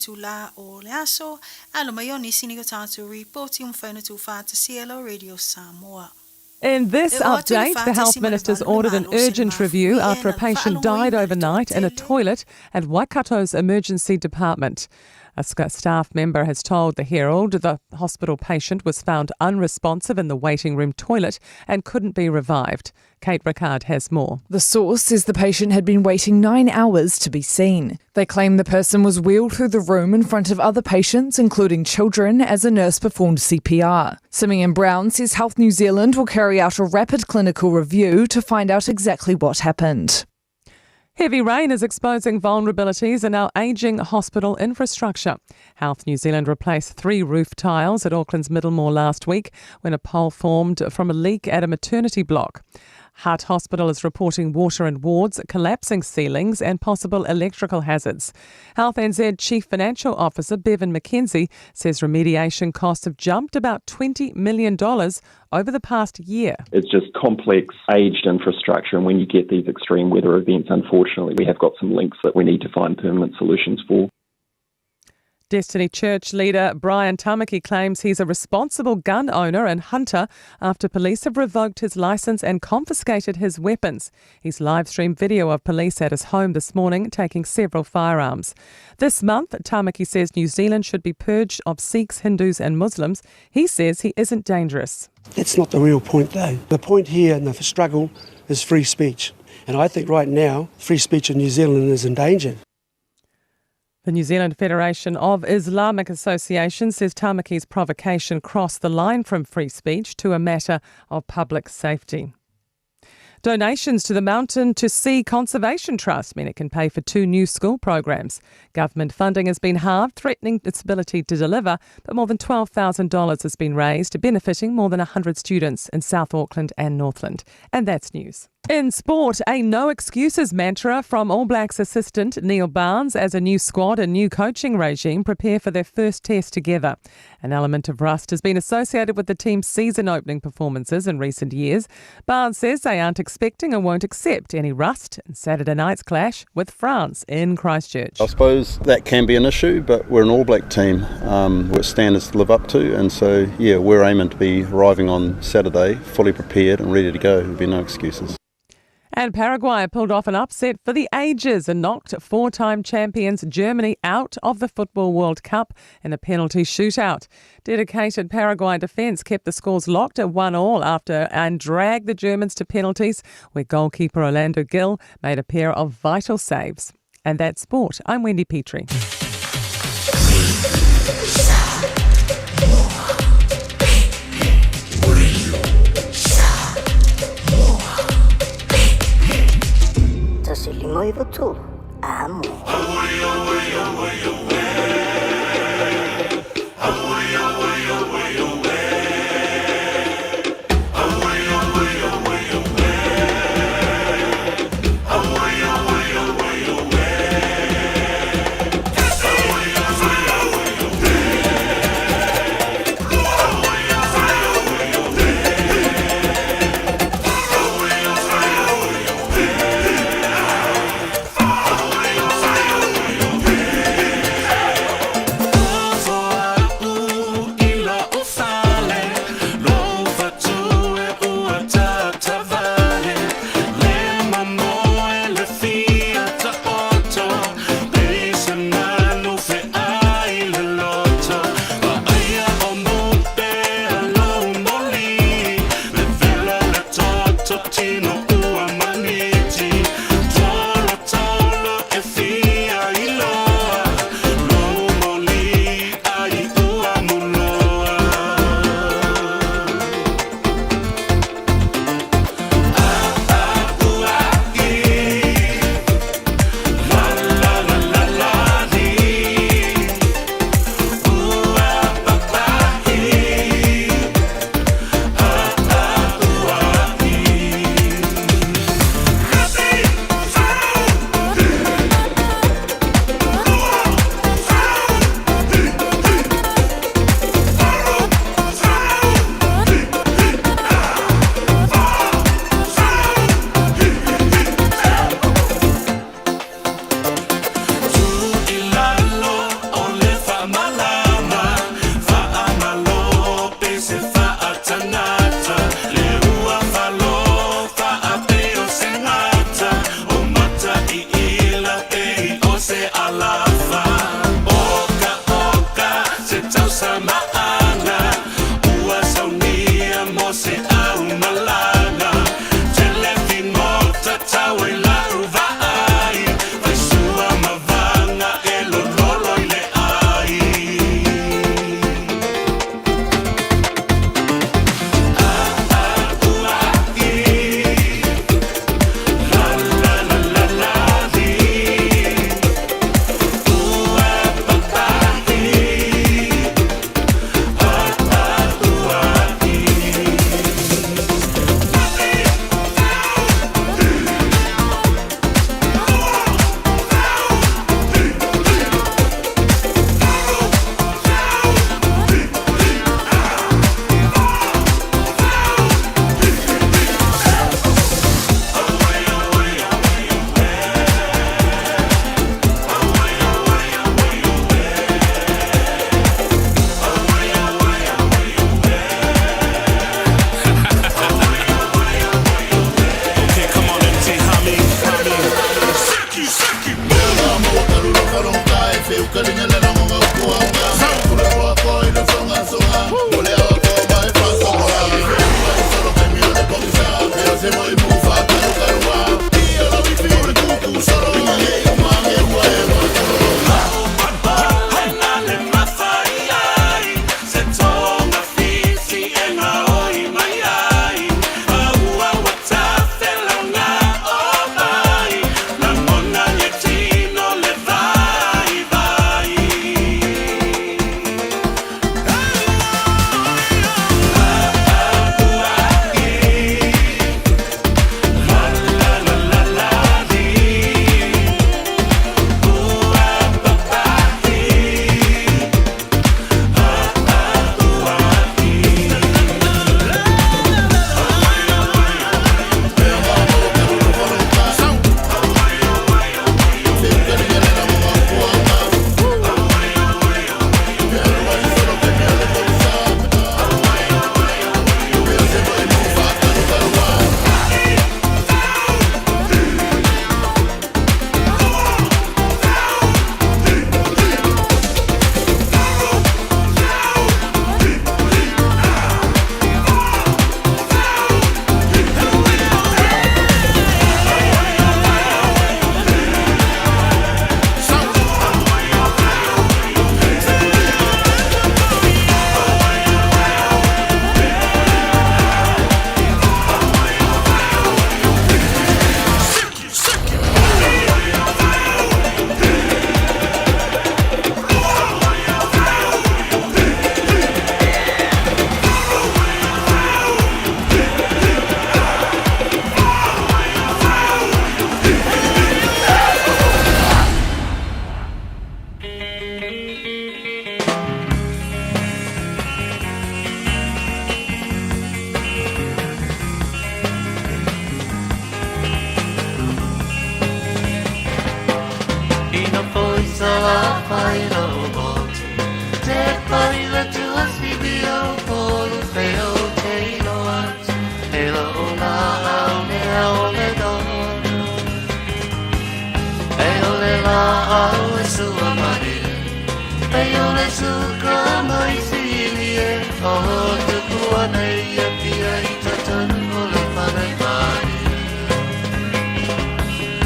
Tula o le aso, alo mai oni sinigo tātou reporti whawhana tu whāta Cielo Radio Samoa. In this update, the Health Minister's ordered an urgent review after a patient died overnight in a toilet at Waikato's emergency department. A staff member has told the Herald the hospital patient was found unresponsive in the waiting room toilet and couldn't be revived. Kate Rickard has more. The source says the patient had been waiting 9 hours to be seen. They claim the person was wheeled through the room in front of other patients, including children, as a nurse performed CPR. Simeon Brown says Health New Zealand will carry out a rapid clinical review to find out exactly what happened. Heavy rain is exposing vulnerabilities in our ageing hospital infrastructure. Health New Zealand replaced 3 roof tiles at Auckland's Middlemore last week when a pole formed from a leak at a maternity block. Hart Hospital is reporting water in wards, collapsing ceilings and possible electrical hazards. Health NZ Chief Financial Officer Bevan McKenzie says remediation costs have jumped about $20 million over the past year. It's just complex, aged infrastructure, and when you get these extreme weather events, unfortunately, we have got some links that we need to find permanent solutions for. Destiny Church leader Brian Tamaki claims he's a responsible gun owner and hunter after police have revoked his licence and confiscated his weapons. He's live-streamed video of police at his home this morning taking several firearms. This month, Tamaki says New Zealand should be purged of Sikhs, Hindus and Muslims. He says he isn't dangerous. That's not the real point, though. The point here in the struggle is free speech. And I think right now, free speech in New Zealand is endangered. The New Zealand Federation of Islamic Associations says Tamaki's provocation crossed the line from free speech to a matter of public safety. Donations to the Mountain to Sea Conservation Trust mean it can pay for 2 new school programs. Government funding has been halved, threatening its ability to deliver, but more than $12,000 has been raised, benefiting more than 100 students in South Auckland and Northland. And that's news. In sport, a no excuses mantra from All Blacks assistant Neil Barnes as a new squad and new coaching regime prepare for their first test together. An element of rust has been associated with the team's season-opening performances in recent years. Barnes says they aren't expecting or won't accept any rust in Saturday night's clash with France in Christchurch. I suppose that can be an issue, but we're an All Black team with standards to live up to, and so, we're aiming to be arriving on Saturday fully prepared and ready to go. There'll be no excuses. And Paraguay pulled off an upset for the ages and knocked 4-time champions Germany out of the Football World Cup in a penalty shootout. Dedicated Paraguay defence kept the scores locked at 1-1 after and dragged the Germans to penalties, where goalkeeper Orlando Gil made a pair of vital saves. And that's sport. I'm Wendy Petrie.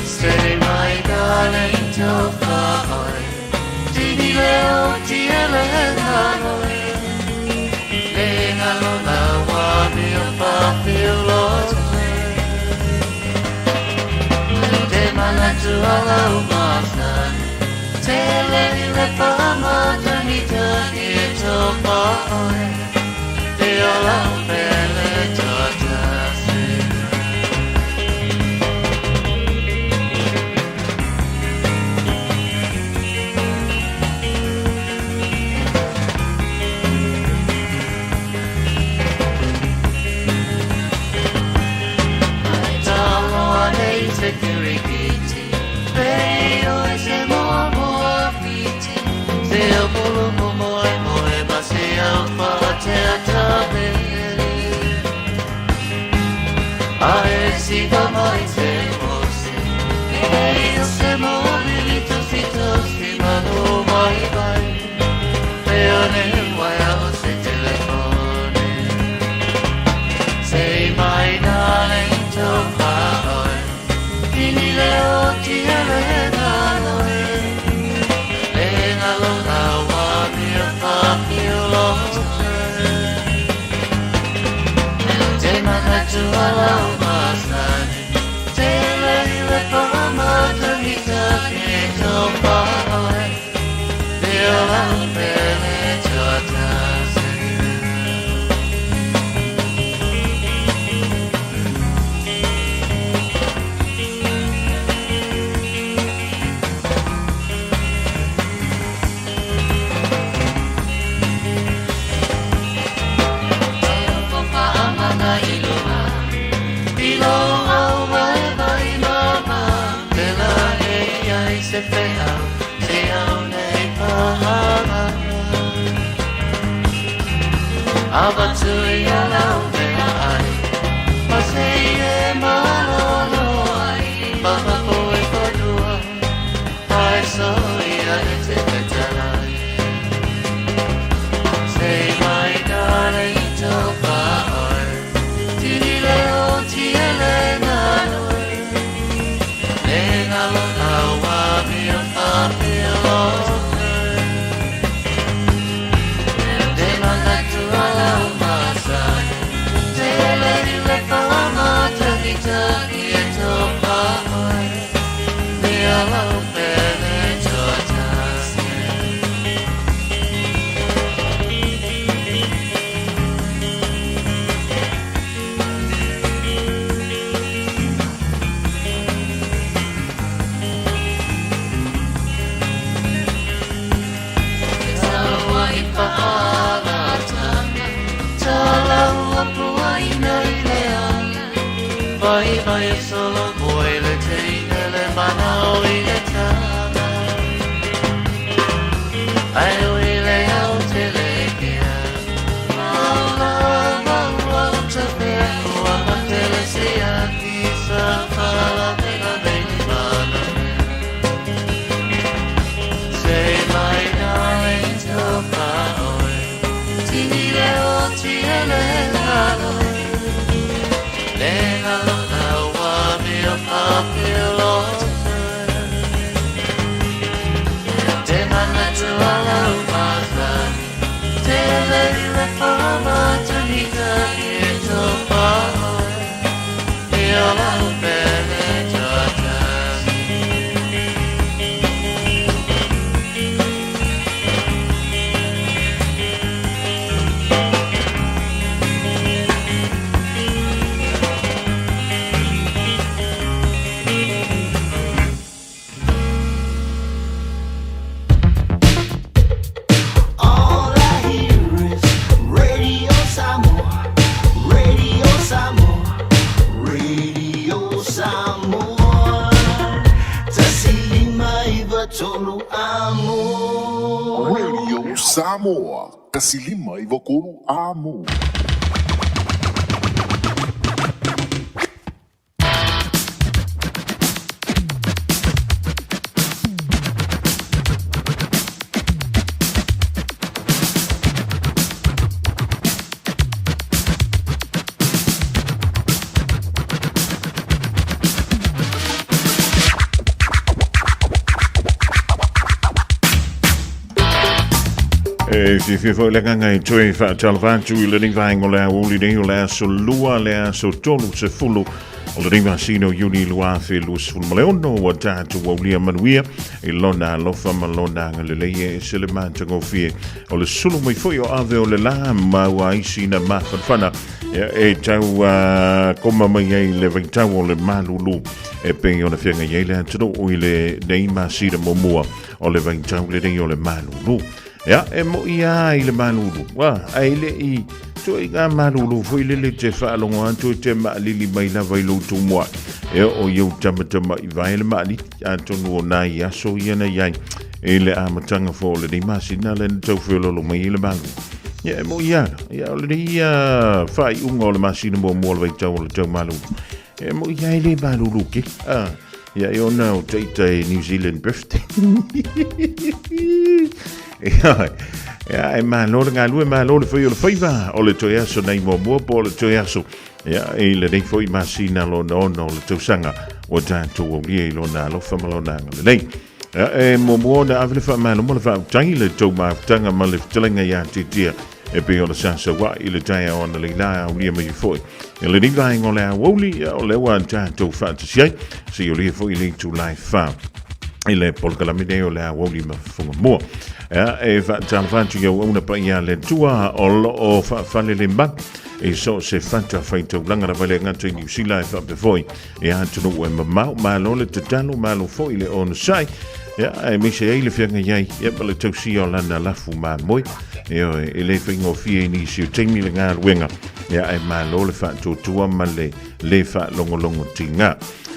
Stay my darling, till far. Didi leo, tiele hanoi. Lenga la wa mi pa filo. De malatu ala umasa. Tele le pa ma tani tani to pa. De ala pele tota. Say my darling, don't cry. Dini leo tiele hanoi. Lenga la wa mi pa filo. De manatu ala umasani. Tele le pa ma tani tani to pa. De ala pele totasi. Say my darling, don't cry. Didi leo tiele hanoi. Lenga la wa mi pa filo. De manatu ala umasani. Tele le pa ma tani tani to pa. De ala pele totasi. Vai vai solo vuoi le teine le manaui le tana. Ai ui le aute le kia. Mau te peku a matele se aki sa fala pega beni mana. Say my darling to paoi. Tini leo tiele hanoi. Lenga la wa mi pa filo. De manatu ala umasani. Tele le pa ma tani tani to pa. De ala pele totasi. All I hear is Radio Samoa, Radio Samoa, Radio Samoa. Tasilima iwa tolu amo. Radio Samoa, kasilima ivokolu amo. Fi foi lenga ngai toi fa talvantu le ning vai ngola uli dei ola so lua le so tolu se fulu o le ning sino uni lua fe lus ful maleono wa tatu wa lia manuia e lona lofa malona ngale le se le manto fi o le sulu mai foi o ave o le la ma wa isina ma fana e tau koma mai le ventau o le malulu e pe ona fianga ye le tro o le dei ma sira momua o le ventau le dei o le malulu. Ja, mo ia ile malulu. Wa, aile I to inga malulu foi le te fa longo anto te ma lili mai la vai lo tu mo. E o eu tama I vai le mali anto no na ia so ia na ia. Ele a matanga fo le di masina le to fe lo mai le malu. Ja, mo ia le ia fai ungo le masina mo mo le tau le tau malu. E mo ia ile malulu ke. Ja, eu nou te New Zealand birthday. Ja, ma lo nga lu ma lo foi o faiva o le toia so nei mo po le toia so ja e le dei foi masina lo no le tosanga o tanto o lie lo na lo fa malo na le ja e mo na avle fa ma mo fa tangi le to ma tanga ma le telinga ya titia e pe o le sansa wa I le taia o le la o lie me foi e le dinga ngole Aoauli o le wa tanto fa tsi si o lie foi le to life fa ile polka la mideo le Aoauli ma Fofogamua. Ja, e fa talvantu yo una pa ia le tua o fa le lemba e so se fanta faito langa la vale ngata New Zealand fa be foi e antu no ma lo le tatano ma lo foi le on sai ja e mi se ele fianga yai e pa le tausi o lana la fu ma moi e le fingo fie ni si temi le nga wenga ja e ma lo le fa tua ma le fa longo tinga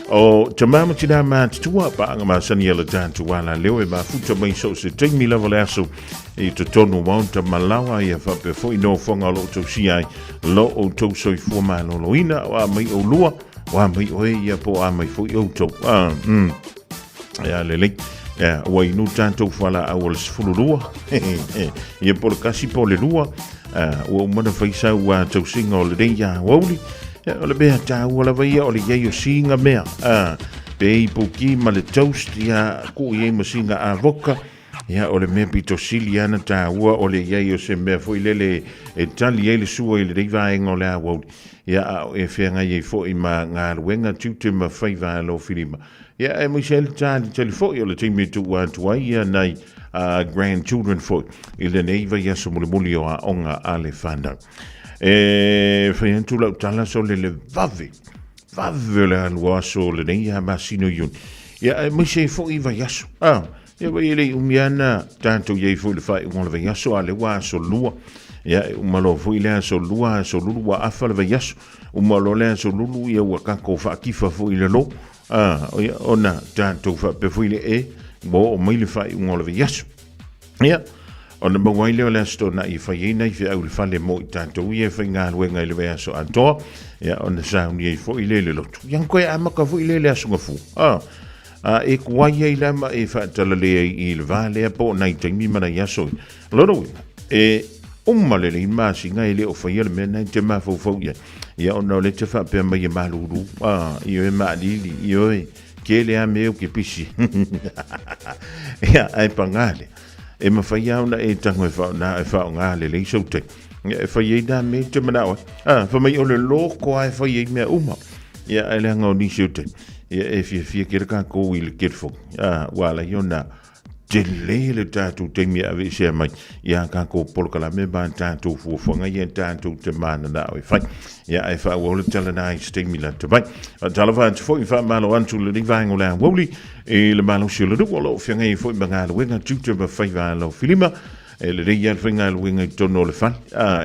o tamama tina ma tua pa nga sani ele tantu wala leo e ma futa mai so se temi level aso e to tonu monta malawa ia fa pe foi no fonga lo to si ai lo o to so I fu ma lo ina wa mai o lua wa mai o ia po a mai foi o to ya lele ya wa inu tanto fala a wol sfulua ia por kasi po le lua o mana faisa wa to singa o le ya Aoauli o le bea ta wala vai o le ia singa mea pe poki ma le toast ya ku ye masinga a voka ya o le me pito siliana ta ua o le ia se me foi lele e tali ele sua ile dei vai ngole Aoauli ya e fenga ye foi ma nga wenga tutu ma fai va lo filima ya e Michelle tali telefo o le timi tu wa tu ia nai grandchildren foi ile nei va ya so muli o a onga ale fanda e fai tu la tala so le vave le alwa so le nei ha masino JUN ya e Michelle foi va ya so ia vai ele umiana tanto ye foi le fai ngol va ya so ale wa so lua ya umalo foi le so lua wa afa le va ya so umalo le so lulu ia wa ka ko fa kifa foi le lo ona tanto fa pe foi le e bo o mai le fai ngol va ya so ia ona mo wai le sto na I fai nei fi au le fale mo tanto ia fai nga luenga le va so anto ia ona sa ni foi le lo yang ko ama ka foi le so ngafu e kuai la ma e fa talale I le vale po nai temi mana ya so lo e umale le ma singa ile o fa yele mena te ma fo ya ona le te fa pe mai malulu io e ma lili io e che le ame o che pisi ya ai pangale e ma fa ya ona e tango fa na e fa ngale le so te e fa ye da me te mana fa mai o le loko ai fa ye me uma ya ele ngoni so te ya e fie ke ka ko il kirfo wala yona le tatu te mi ave se mai ya ka ko polka la me ban tatu fu fonga ye tatu te mana na e fai ya e fa wo le tala na ste mi la te vai tala va fo fa malo antu le va ngola Aoauli e le malo se le lo fianga e fo banga le nga tutu ba fai va lo filima e le ya finga le winga tono le fa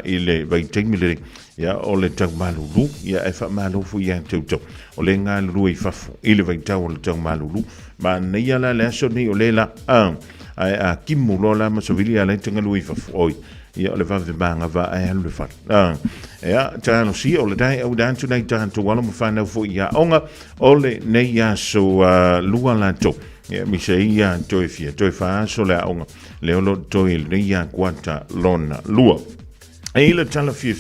ile vai te mi le ya o le tau malulu ya e fa malo fu ya tutu o le nga lu e fa ile vai tau le tau malulu ma nei ala le so nei o le la a kimulo la ma so vili ala tenga lu e fa oi ya le va ve banga va ai le fa ya tano si o le dai o dan tu nei tanto wala mo fa na fu ya onga o le nei ya so lua la to ya mi se ya to e fia to e fa so le onga le lo to il nei ya kwanta lona lua e le tala fia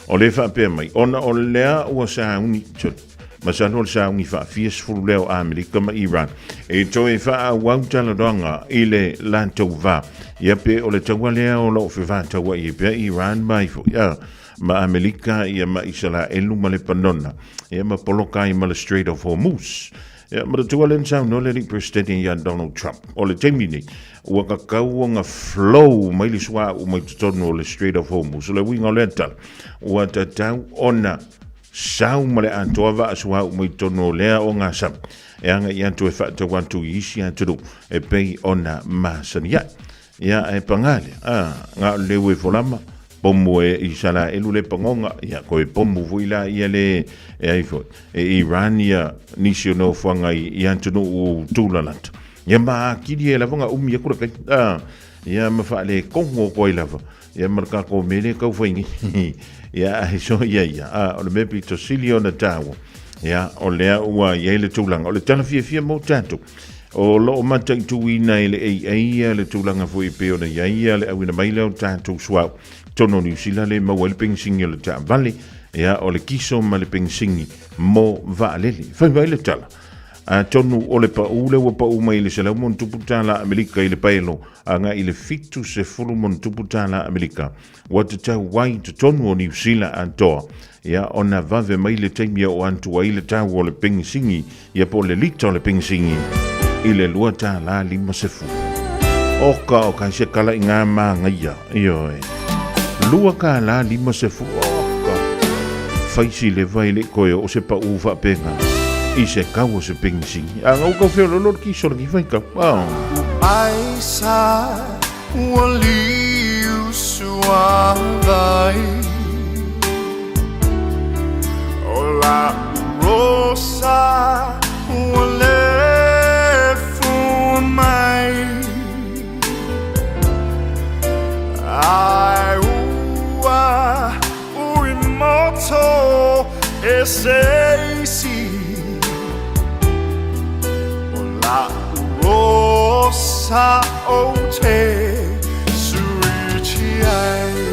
o le fa pe mai ona o lea o sa uni masano le sa ngi fa fies fulu leo Amerika ma Iran e toe fa wau taladonga ile lanto va ia pe o le taua lea o lo fe va taua i pe Iran mai fo ia ma Amerika ia ma Israelu ma le panona ia ma poloka i ma le Strait of Hormuz ia ma le taua le sa no le President ia Donald Trump o le temini ua kakau nga flow mai le sua o mai tono le Strait of Hormuz le winga le tal ua tatau ona sau male antoa va sua o mai tono lea o nga sam e anga i anto e whata wantu i isi anturu e pei ona masania ia e pangale nga lewe folama pomo e i sala elu le pangonga ia koe pomo vuila ia le e aifo e Iran ia nisi no fuanga i antunu o tūlalanta ia ma kiri e lavanga umi e kura kai ia ma whaale kongo koe lava ia marka ko mele kau whaingi ia e so ia o le mepi to silio na tawa ia o lea ua ia le tūlanga o le tala fia mo tātou o lo mata tuina ile ai le tūlanga foi peo na ia le awina mai leo tātou suau tono New Zealand le mau le pensingi le tā vale ia o le kiso ma le pensingi mo vaalele fai vai le tala tonu o le pau le pa mai le sala mon tuputala Amerika ile paelo anga ile fitu se fulu mon tuputala Amerika what to wai to tonu o New Zealand antoa ia ona vave mai le taimia o antu ai le tau o le pensingi ia po le lito le pensingi ile lua ta la lima se fu oka o ka se kala inga manga ia io lua ka la lima se fu oka faisi le vai le koe o se pa uva penga i se kau o se pensingi anga uka feo lor ki so ki vai ka ai sa wali suavai la rosa wale fun mai ai ua ui moto e seisi la rosa o te suici ai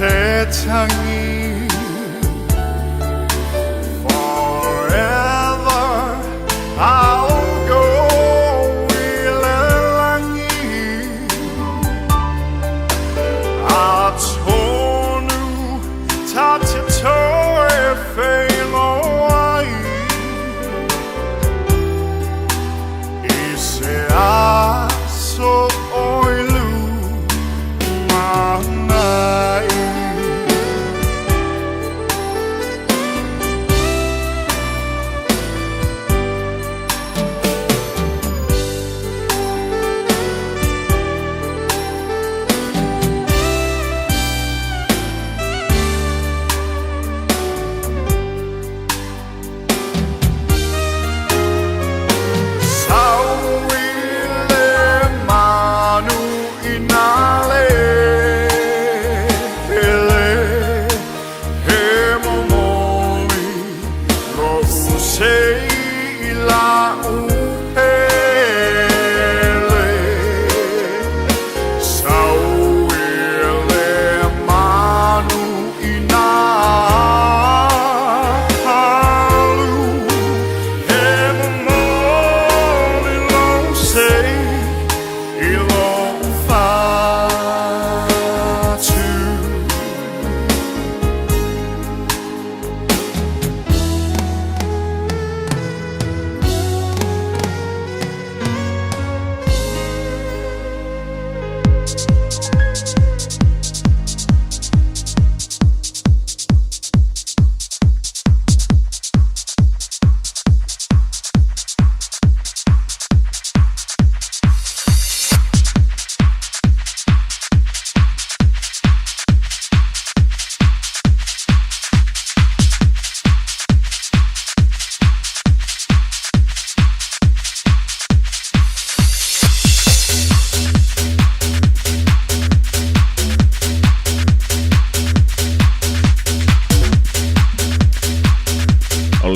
세상이 forever I'll go 일랑이 아토누 타치토에 페이로아이 이세 아소 오일루 만나이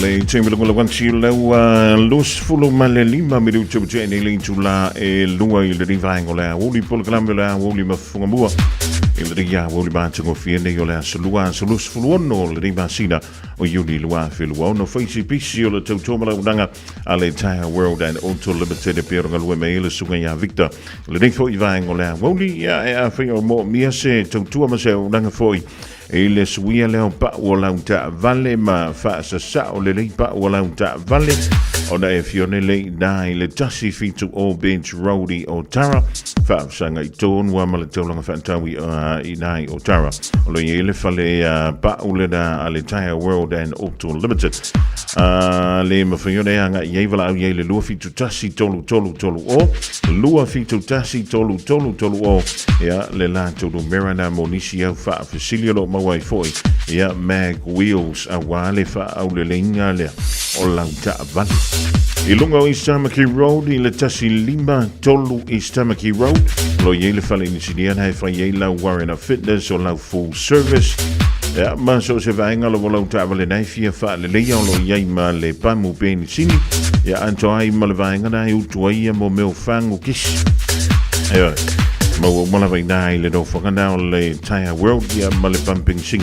le tēmila kula wangsi lau los fulu male lima miru tubutu ene le tula e lua I le rivaingo le Aouli pula kalame le Aouli ma Fofogamua I le ria Aouli mātango fiene o le asalua asalus fulu ono le rimasina o Iuni lua filua ono faisi pisi o le tautomala unanga a le Taia World and Auto Limited e peronga lua me ele sunga ia Victor le rifo I vaingo le Aouli ia e a whaia o mo mia se tautua ma se unanga foi e le suia leo pa o lau ta vale ma fa sa sa o le lei pa o lau ta vale o na e fione lei nai le tasi fitu o bench roadi o tara fa sanga I ton wa ma le taulanga fantawi I nai o tara o le ele fale pa o le na ale Taia World and Auto Limited le ma fione anga ye vala au ye le lua fitu tasi tolu o lua fitu tasi tolu o ya le la tolu merana monisi au fa facilio mawai foi ia mag wheels a wale fa au le linga le o lau ta vale I lunga o Istamaki Road I le tasi lima tolu Istamaki Road lo ye le fale inisidia na fa ye lau Warren Fitness o lau full service ia ma so se vainga lo lau ta vale nai fia fa le leia lo ye ma le pamu peni sini ia anto ai ma le vainga na utu ai mo meu fangu kis ia mo mala vai nai le do whakana o le Taia World ia ma le pumping sing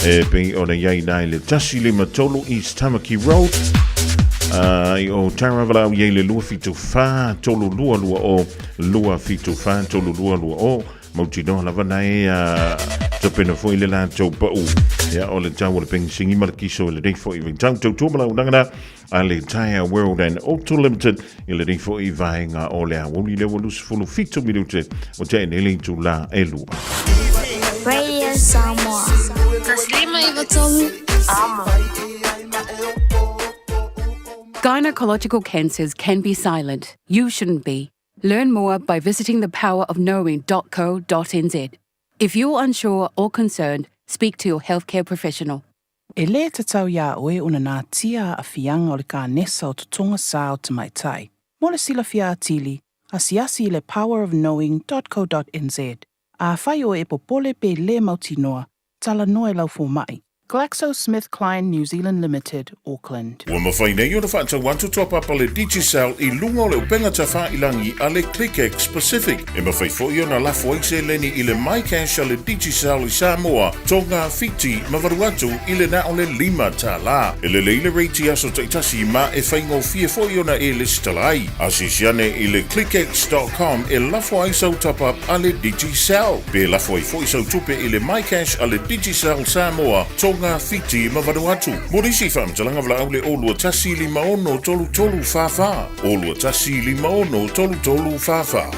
e pe o na iai nai le tasi le matolo East Tamaki Road I o Taravala o iei le lua fitu wha tolu lua o lua fitu wha tolu lua o mautino lava nai tapena foi le la tau pau ia o le tau o le ping singi marakiso le rei foi tau tau tumala unangana a le Taia World and Auto Limited I le rei foi vaenga o le Aouli le walus fulu fitu minute o te enele tu la elu Radio Samoa Taslima Ivatolu Gynecological cancers can be silent. You shouldn't be. Learn more by visiting thepowerofknowing.co.nz. If you're unsure or concerned, speak to your healthcare professional. E le te tau ia oe una nā tia a fianga o le ka nesa o tutonga sa o te mai tai. Mo le sila fia atili, a siasi I le powerofknowing.co.nz. A whai o e popole pe le mautinoa, tala noe lau fo mai. GlaxoSmithKline New Zealand Limited, Auckland. Ua mawhai nei o na whaatau wantu topapa le Digicel I lunga o le upenga ta whailangi a le ClickX Pacific. E mawhai fo I o na lafo se leni I le MyCash a le Digicel I Samoa, tonga fiti mawaruatu I le na o le lima ta la. E le leile reiti aso taitasi ma e whaingo fie fo I o na e listalai. Asisiane I le clickx.com e lafo ai sau tapap a le Digicel. Pe lafo ai fo I sau tupe I le MyCash a le Digicel Samoa, tonga fiti ma Vanuatu. Morisi whamtalanga vla au le olua tasi lima ono tolu whawha. Olua tasi lima ono tolu whawha.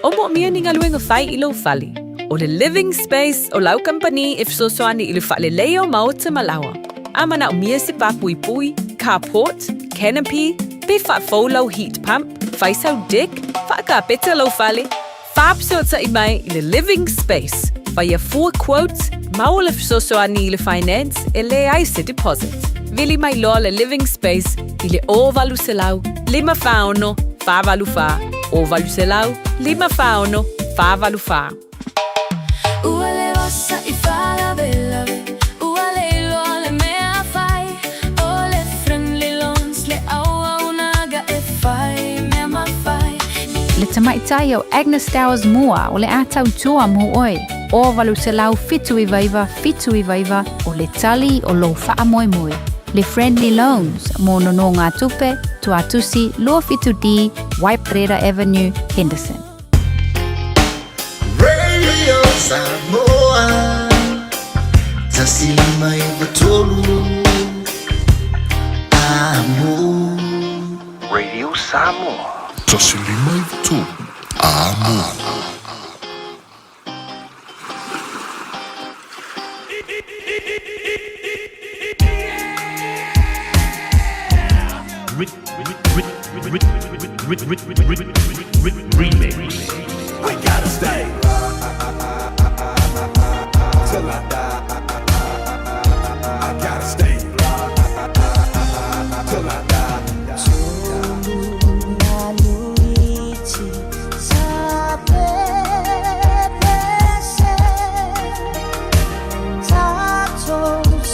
O mo mia ni ngaluenga whai I lo whali. O le living space o lau company if so soani I le whale leo mao te malawa. Amana o mia se papui pui, carport, canopy, pe whafau lau heat pump, whaisau deck, whaka peta lau whale. Whapsota I mai I le living space. Via 4 quotes, maule fsosoani I le finance e le aise deposit. Vili mai loa le living space I le o valu selau, lima faono, fa valu fa. O valu selau, lima faono, fa valu fa. Ua le osa I fala bella Ua le loa le mea fai O le friendly loans le aua unaga e fai mea ma fai Le tamaitai o Agnes Stowers mua o le atau tua mo oi. O valu se lau fitu I vaiva o le tali o lo faa moi moi. Le friendly loans mo nono ngā tupe, tuatusi, lua fitu di, Waiprera Avenue, Henderson. Radio Samoa Tasilima Ivatolu Amo Radio Samoa Tasilima Ivatolu Amo Remix. We gotta stay till I die. I gotta stay till I die.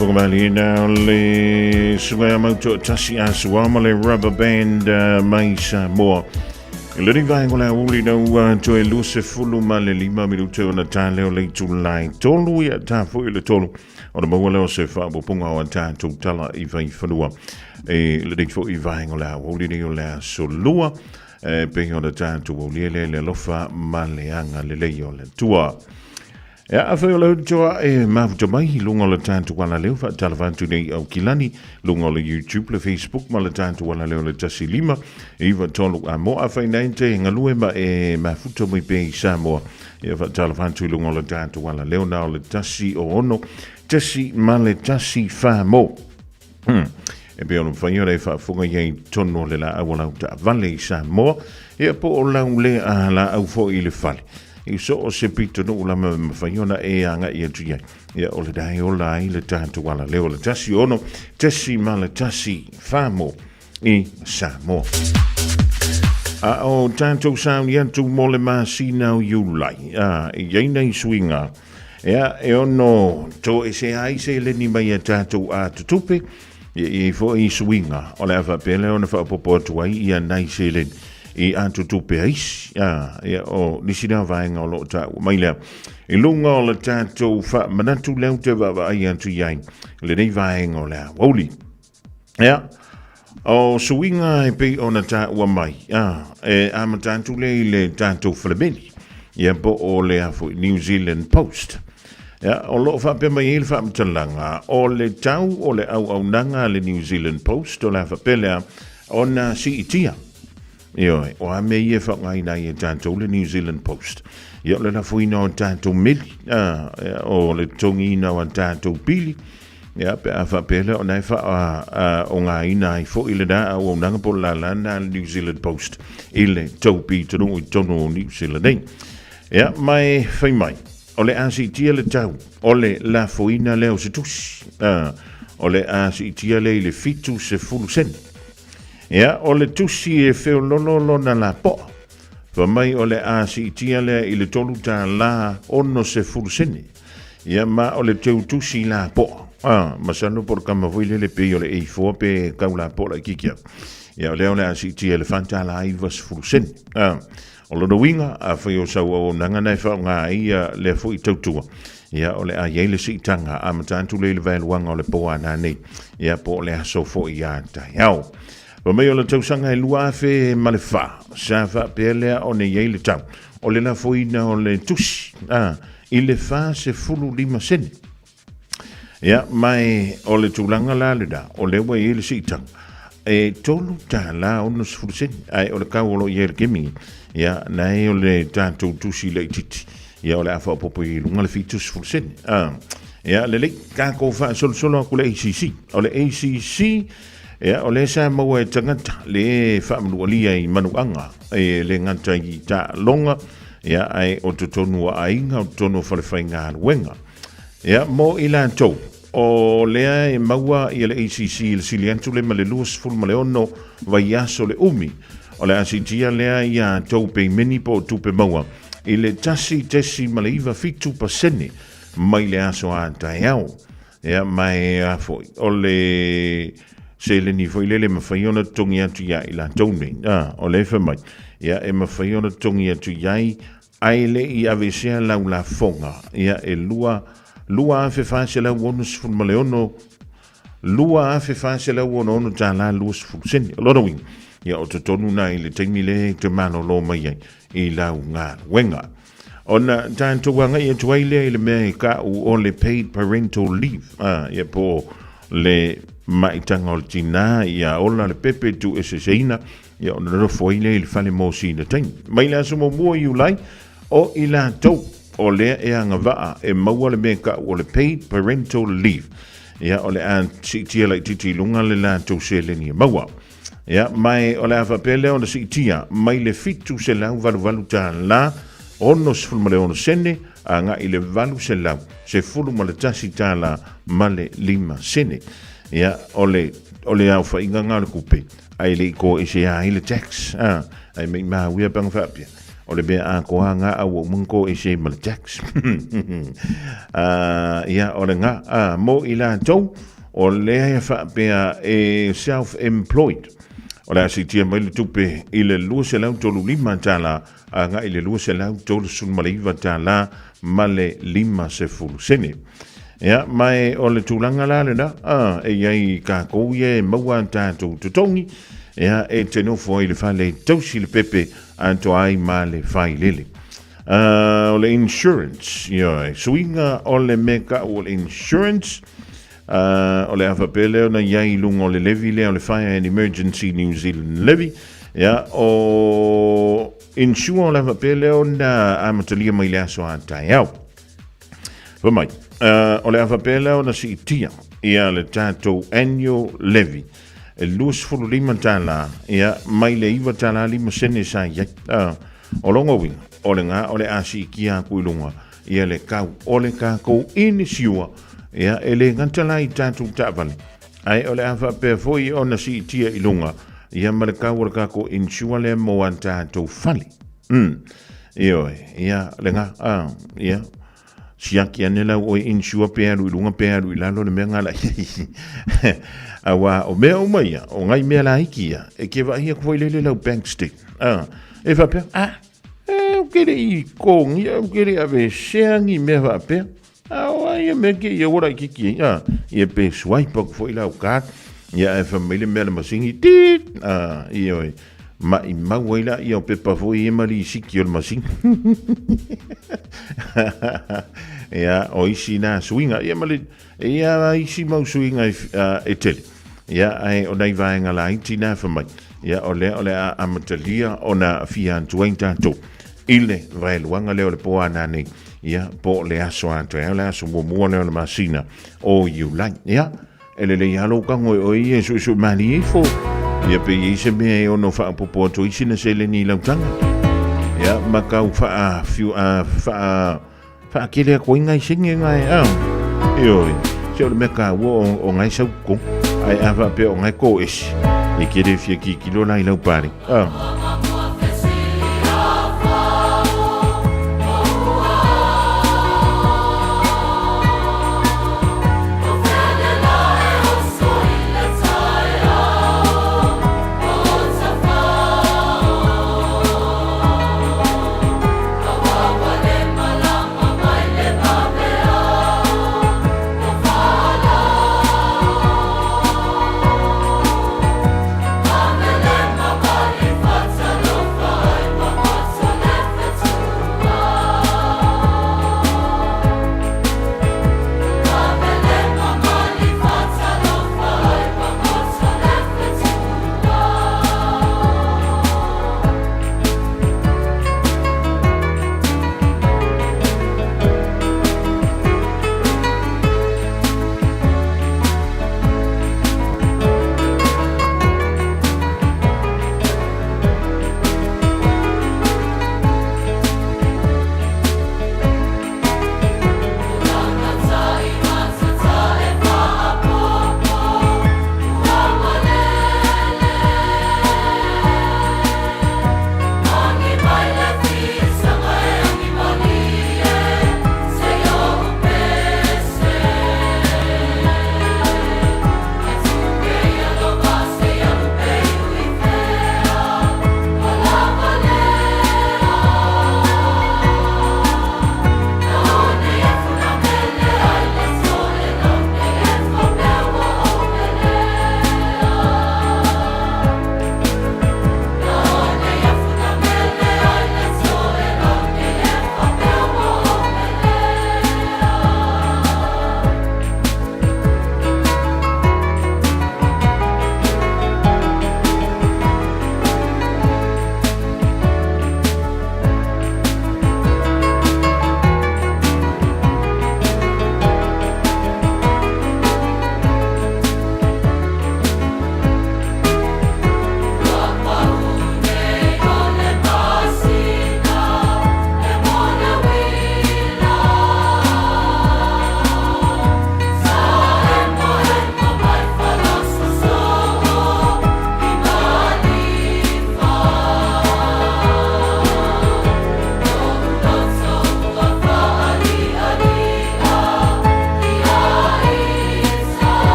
Fofogamua now le sunga mauto tasi asuama le rubber band mai Samoa. Le riva ngola uli no to e luse fulu ma le 5 minuto ona tale o le tulai tolu ia ta fo le tolu o mo wala se fa bo punga o ta tu tala I vai fanua e le dik fo I vai ngola uli ni ola solua pe ona ta tu o le lofa ma le anga le leio le tua. Ja, afeo leo joa e mafuta mai lunga le tantu wala leo fa talavantu nei au kilani lunga le YouTube le Facebook ma le tantu wala leo le tasi 5 iwa tolu a mo afai nainte ngalue ma e mafuta mai pe Samoa ia fa talavantu lunga le tantu wala leo na le tasi o ono tasi ma le tasi fa mo e pe ono whaiore fa funga iei tono le la awala uta vale Samoa ia po o lau le a la au fo I le fale I so o se pito no la mawhaiona e anga I atu iai. Ia o le dai o lai le tātu wala leo le tasi ono, tasi ma le tasi whamo I Samoa. A o tātou sauni atu mo le māsina o iulai. I iei nei swinga. Ia e ono to e se ai se le ni mai a tātou a tutupe. I fo I swinga. O le awa pele ona whapopo atu ai ia nei se le I atu tupe ais o nisina vaenga o lo ta mai lea I lunga o le tātou wha manatu leo te wawa ai atu iai le nei vaenga o lea Aoauli o suinga e pe ona ta ua mai e ama tātou le tātou whalemeni po o lea fo New Zealand Post o lo wha pe mai ele wha mtalanga o le tau o le au nanga le New Zealand Post o le wha pe lea ona si itia Io, o a me ia whakai nei e tātou le New Zealand Post. Ia le na fuina o tātou mili, o le tongi ina o tātou pili. Ia, pe a whapele o nei wha o ngā ina I fo ile da o nanga po la lana New Zealand Post. Ile taupi tono I tono o New Zealand nei. Ia, mai whai mai. O le asi tia le tau. O le la fuina leo se tusi. O le asi tia le fitu se fulu seni. Ia, o le tusi e feo lolo na la po. Fa mai o le asi itia lea I le tolu ta la ono se fursene. Ia, ma o le teu tusi la po. Masano por kama vuile le pe o le eifo pe kau la po la kikia. Ia, o leo le asi itia le fanta la aivas fursene. O lo winga a feo sa o nanga nei fa ngā ia le fo I tautua. Ia, o le a yeile si tanga a matantu le vailuanga o le po ana nei. Ia, po le aso fo I a ta iau. Wa mai o le tausanga e lua fe ma le wha. Sa wha pelea o ne iei le tau. O le la foina o le tusi. I le wha se fulu 5 sene. Ia, mai o le tūlanga la le da. O le wa i le sitang. E tolu ta la ono se fulu sene. Ai, o le kau o lo i le kemi. Ia, nai o le tātou tusi le titi. Ia, o le awha popo I lunga le fitus fulu sene. Ia, le le kako wha solo aku le ACC. O le ACC... Ia, o le Samoa e tangata le whaamanualia I manuanga e le ngata I ta longa ia ai o tonu a inga o tonu whalewhainga ruenga. Ia, mo I la tau o lea e maua I le ACC le siliantu le male luas ful male ono vai aso le umi o le asitia lea ia tau pe meni po tupe maua i le tasi malaiva fitu pasene mai le aso a tai au ia mai a foi o le se le ni foi le mawhaiona tongi atu ia i la taunei o le fa mai ia e mawhaiona tongi atu iai ai le i avesea lau la fonga ia e lua afe whaase lau ono sifun maleono lua afe whaase lau ono tā la lua sifun seni o lona wing ia o te tonu na i le taimi le te mano lo mai ai i lau ngā wenga ona tātou anga i atu aile i le mea i ka o le paid parental leave ia po le maitanga o le tina ia ola le pepe tu eseseina ia ona rofo ile i le fale mo sina taimi mai la sumo mua i ulai o i la tau o lea e anga waa e maua le mea ka o le paid parental leave ia o le an tia lai titi lunga le la tau se le ni maua ia mai o le afa pele o na si tia mai le fitu se lau valu ta la ono se fulma le ono sene a nga i le valu se lau se fulu ma le tasi ta la ma le lima sene ia o le au fa inga ngā le kupe ai le ko e se a i le tax ai mei maa wia pang whapia o le bea a ko nga a wo mungo e se mal tax ia o le nga mo i la tau o le e whapia e self-employed o le asitia mai le tupe i le lua se lau tolu lima tala a nga i le lua se lau tolu sun maleiva tala ma le lima se fulu sene ia mai o le tūlanga la le na e iai ka kou e maua tātou tutongi ia e te nofo i le whale tausi le pepe anto ai ma le whai lele o le insurance ia suinga o le meka o le insurance o le awhapele o na iai lunga o le levy le o le Fire and Emergency New Zealand levy ia o insure o le awhapele o na amatalia mai le aso a tai au mai o le awhapele o na si itia ia le tātou annual levy e luas fulu lima tala ia mai le iwa tala lima sene sa iai o longa winga o le ngā o le asi kia kuilunga ia le kau o le kākou ini siua ia e le ngantala i tātou tāwale ai o le awha pēr foi o na si itia ilunga ia ma le kau o le kākou insua le mo an tātou fali ia le ngā ia siaki anela o insua pēru ilunga pēru ilalo le mea ngala awa o mea o maia o ngai mea la ikia e ke wa hia kwai lele lau bank stick e fa pe o kere i kongi o kere ave seangi mea fa pe awa ia me ke ia ora kiki ia pe swipe ko foi lau card ia e fa mele mea le masingi tit ia ma i mauaila ia o pe pa foi e mali siki o le masingi ia o isi na swinga ia mali ia isi mau swinga e tele ia ai o nei vaenga la itina fa mai ia o le amatalia ona fia tuaita to ile vai luanga le po ana nei ia po le aso ante le aso mo le masina o you like ia ele le yalo ka ngoi o ia su mali fo ia pe ise me o no fa po to isi na se le ni la tanga ia makau fa fa kile ko inga singe ngai io se o me ka o ngai sa ko ai ava pe o ngai ko isi e kere fia ki kilo na ila upari Fatala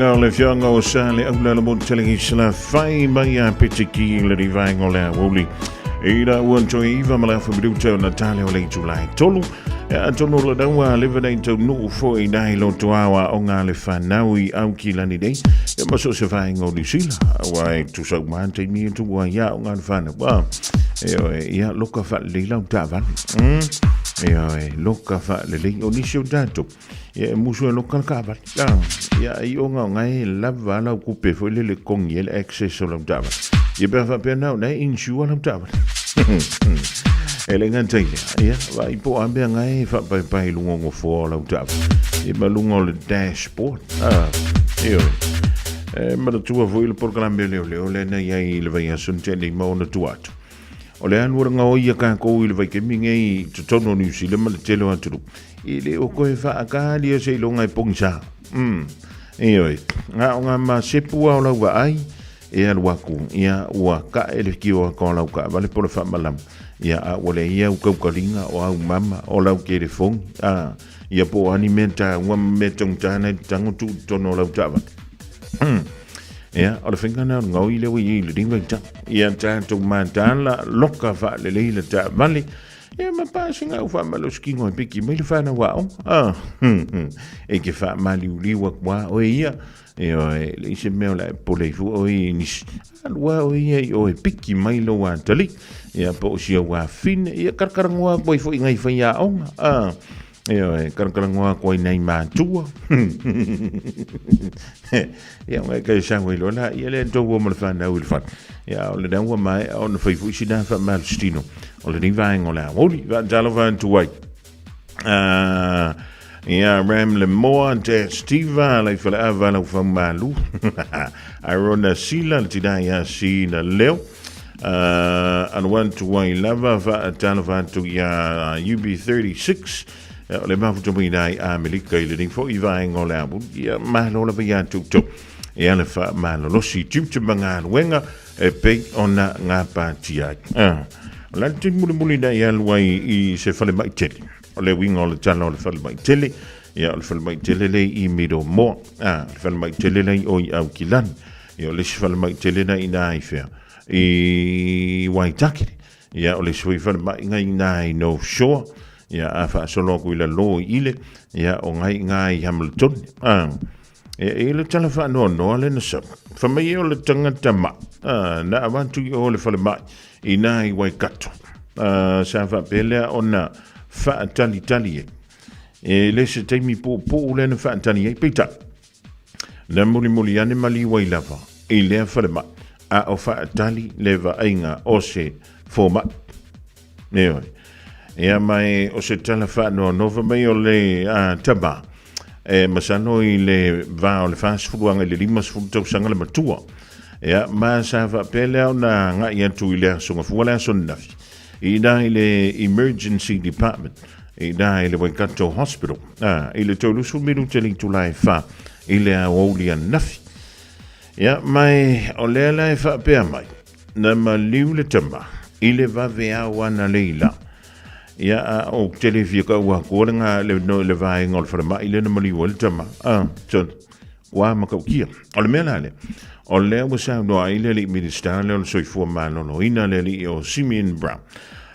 Venga le fianga o sale au la mo telling isla fai mai a pitiki le rivango le Aoauli. Ira wan to iva mala fa biduto Natalia o le July. Tolu a tono la dawa living to no fo I dai lo to awa o nga le fanaui au kila ni dei. E ma so se fai ngo di sila. Wai tu so man te ni tu wa ya o nga le fana. Ba. Ya loka fa le la ta van. Loka fa le le o ni sio dato. Ya musu loka ka ba. Ya I o nga ngai lava la ku pe fo le kong ye access o la ta. Je bent van per nou nee in sure la ta. Elengan tele. Ya, vai po ambe ngai fa pa lungo fo la ta. E ma lungo le dashboard. Ma tu vo il programma le na ye le vai sun tele mo na tuat. Ole an wor nga o ia ka ko il vai ke mingai to tono ni si le ma tele wa tu. Ile o ko fa ka dia se longa pongsa. Nga ma sepua o la wa ai. E al waku ia ua ka ele kiwa ko lau ka vale por fa malam ia a ole ia u kaukalinga o au mama o lau telefon ia po alimenta ua metong tana tango tu tono lau tava ia o le finga na ngau ile wi ile dinga ta ia ta to mantala loka fa le le ta vale ia ma passing au fa malo skingo e piki mai le fa na wa e ke fa mali uliwa kwa o ia le se meo la poleifu o ni alwa o ia o piki mai lo wa tali ia po si wa fin ia karkarangwa boy fo ngai fa ya on karkarangwa ko nei ma tu ia ngai ka sa wi lo la ia le to wo mal fa na wil fa ia o le dan wa mai on fa fu si dan fa mal stino o le ni va ngola Aoauli va jalo va tu wai Ja, Ram le moa te Stiva le fala avala fa malu. Arona sila ti dai ya sina leo. And want to wai lava va talva to ya UB36. Le ma fu to mi dai a melika ile ding fo iva ngola bu. Ya ma lo le ya tu tu. Ya le fa ma lo si tu tu manga wenga e pe ona nga pa tia. La ti muli dai ya wai I se fale mai tele. Le wingo le channel le fal mai tele ya le fal mai tele le I mido mo le fal mai tele le o au kilan ya le fal mai tele na ina ife I waitaki ya le fal mai ngai nai no shore ya afa solo ku le lo ile ya o ngai Hamilton e le telefa no le na sa fa mai o le tanga tama na avantu o le fal mai ina I waikato sa fa pele ona fa tali e le se te mi po le na fa tali e pita na muli ane mali wai lava e le fa ma a o fa tali le va ainga o se forma e mai o se tala fa no va mai o le taba e masano I le va o le fa sfuanga le limas fu to sanga le matua e ma sa va pele na nga ia tu ile so nga fu la so nafi I dai le emergency department I dai le Waikato hospital ile tolu su miru teli tu lai fa ile Aoauli nafi ya mai o le la fa pe mai na maliu le tama ile va vea wana leila ya o televia ka wa ko nga le no le va ngol fa mai ile na maliu le tama ton wa ma ka kia o le mela le o le o sa no ile le minister le so fu ma no ina le o Simeon Brown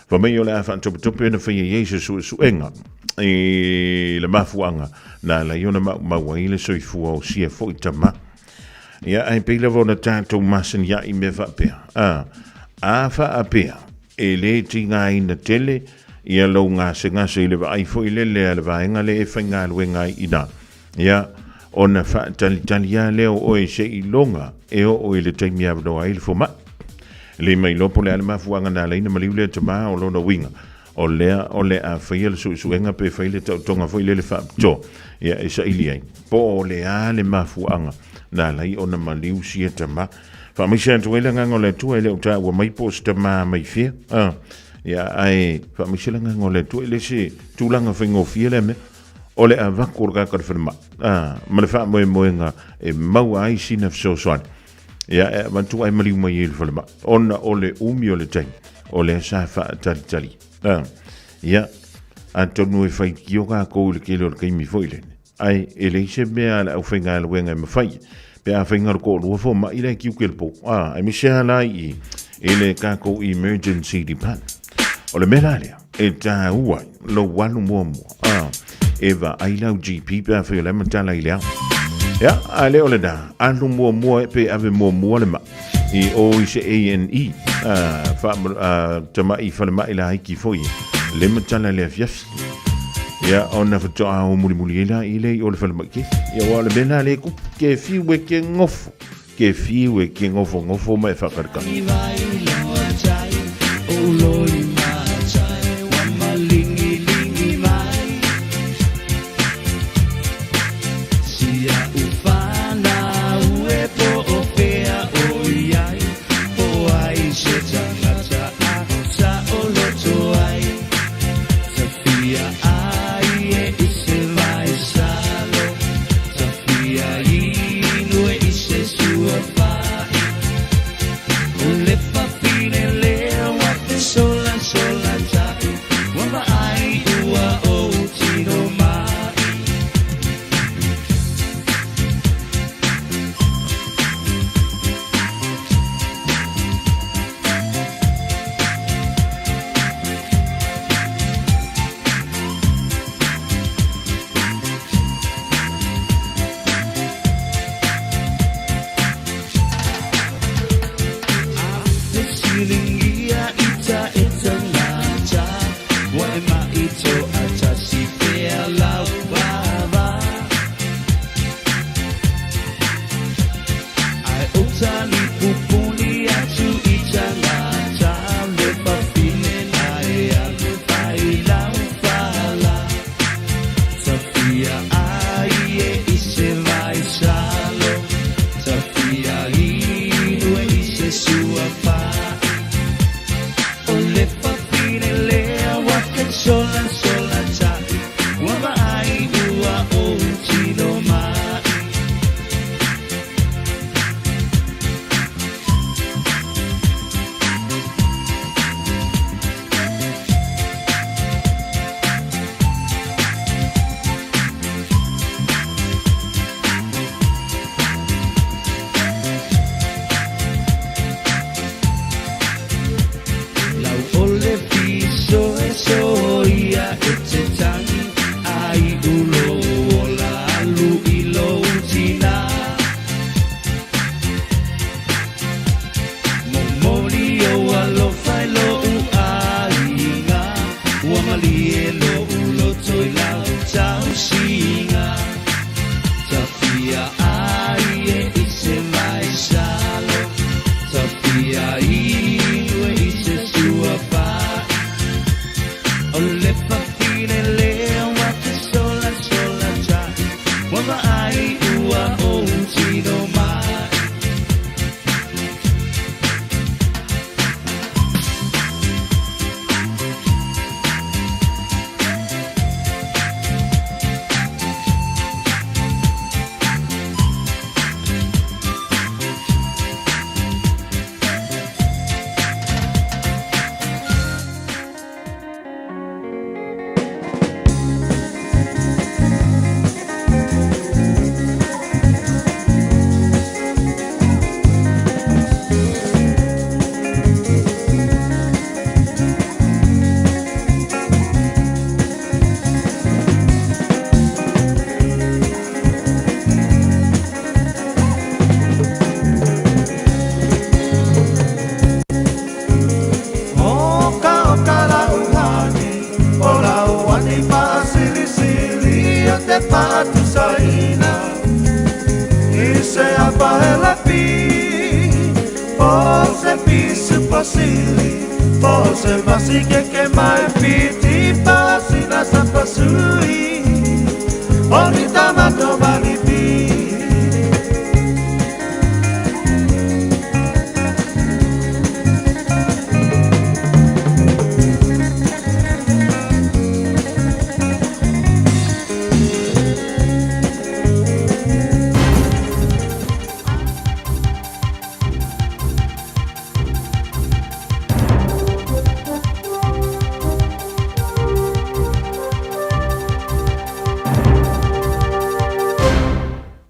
fa me yo le fa to na fa Jesus su enga e le mafuanga na la yo na ma wa ile so fu o si fo itama ya ai pe le vona tanto masen ya I me fa pe fa apea e le tinga ina tele ia lo nga se le va ai fo ile le va nga le fa nga le nga ina ya ona fa tali ya le o e se I longa e o ile te mi avdo ai fo ma le mai lo pole ale mafuanga na le ina maliule te ma o lo na winga o le a faile su enga pe faile tonga faile le fa to ya isa iliai po le ale mafuanga na lai ona maliu si te ma fa mi se tu ele nganga le tu ele uta wa mai post ma mai fie ya ai fa mi se nganga le tu ele si tu langa fingo fiele me o le ava kurga ka firma ma le fa mo nga e mau ai sina so so ya man tu ai maliu mai il firma ona ole umi ole tai ole sa fa tali ya Antonio e fai kioga ko le kelo ke mi foile ai ele se mea la uwhenga la wenga mawhai pe a whenga ko lua fo ma ile kiu kelpo ai mi se ala I ele kako emergency department o le mera lea e tā ua lo wanu mua eva ai lau GP pe a wheo le matala I lea ya a le o le da anu mua pe ave mua le ma I o I se ANE tama I whale mai la haiki foi le matala le fiafi ya ona fatoa o muli ila ile o le whale mai ke ya wa le mena le ku ke fiwe ke ngofo ke fiwe ke ngofo mai whakarika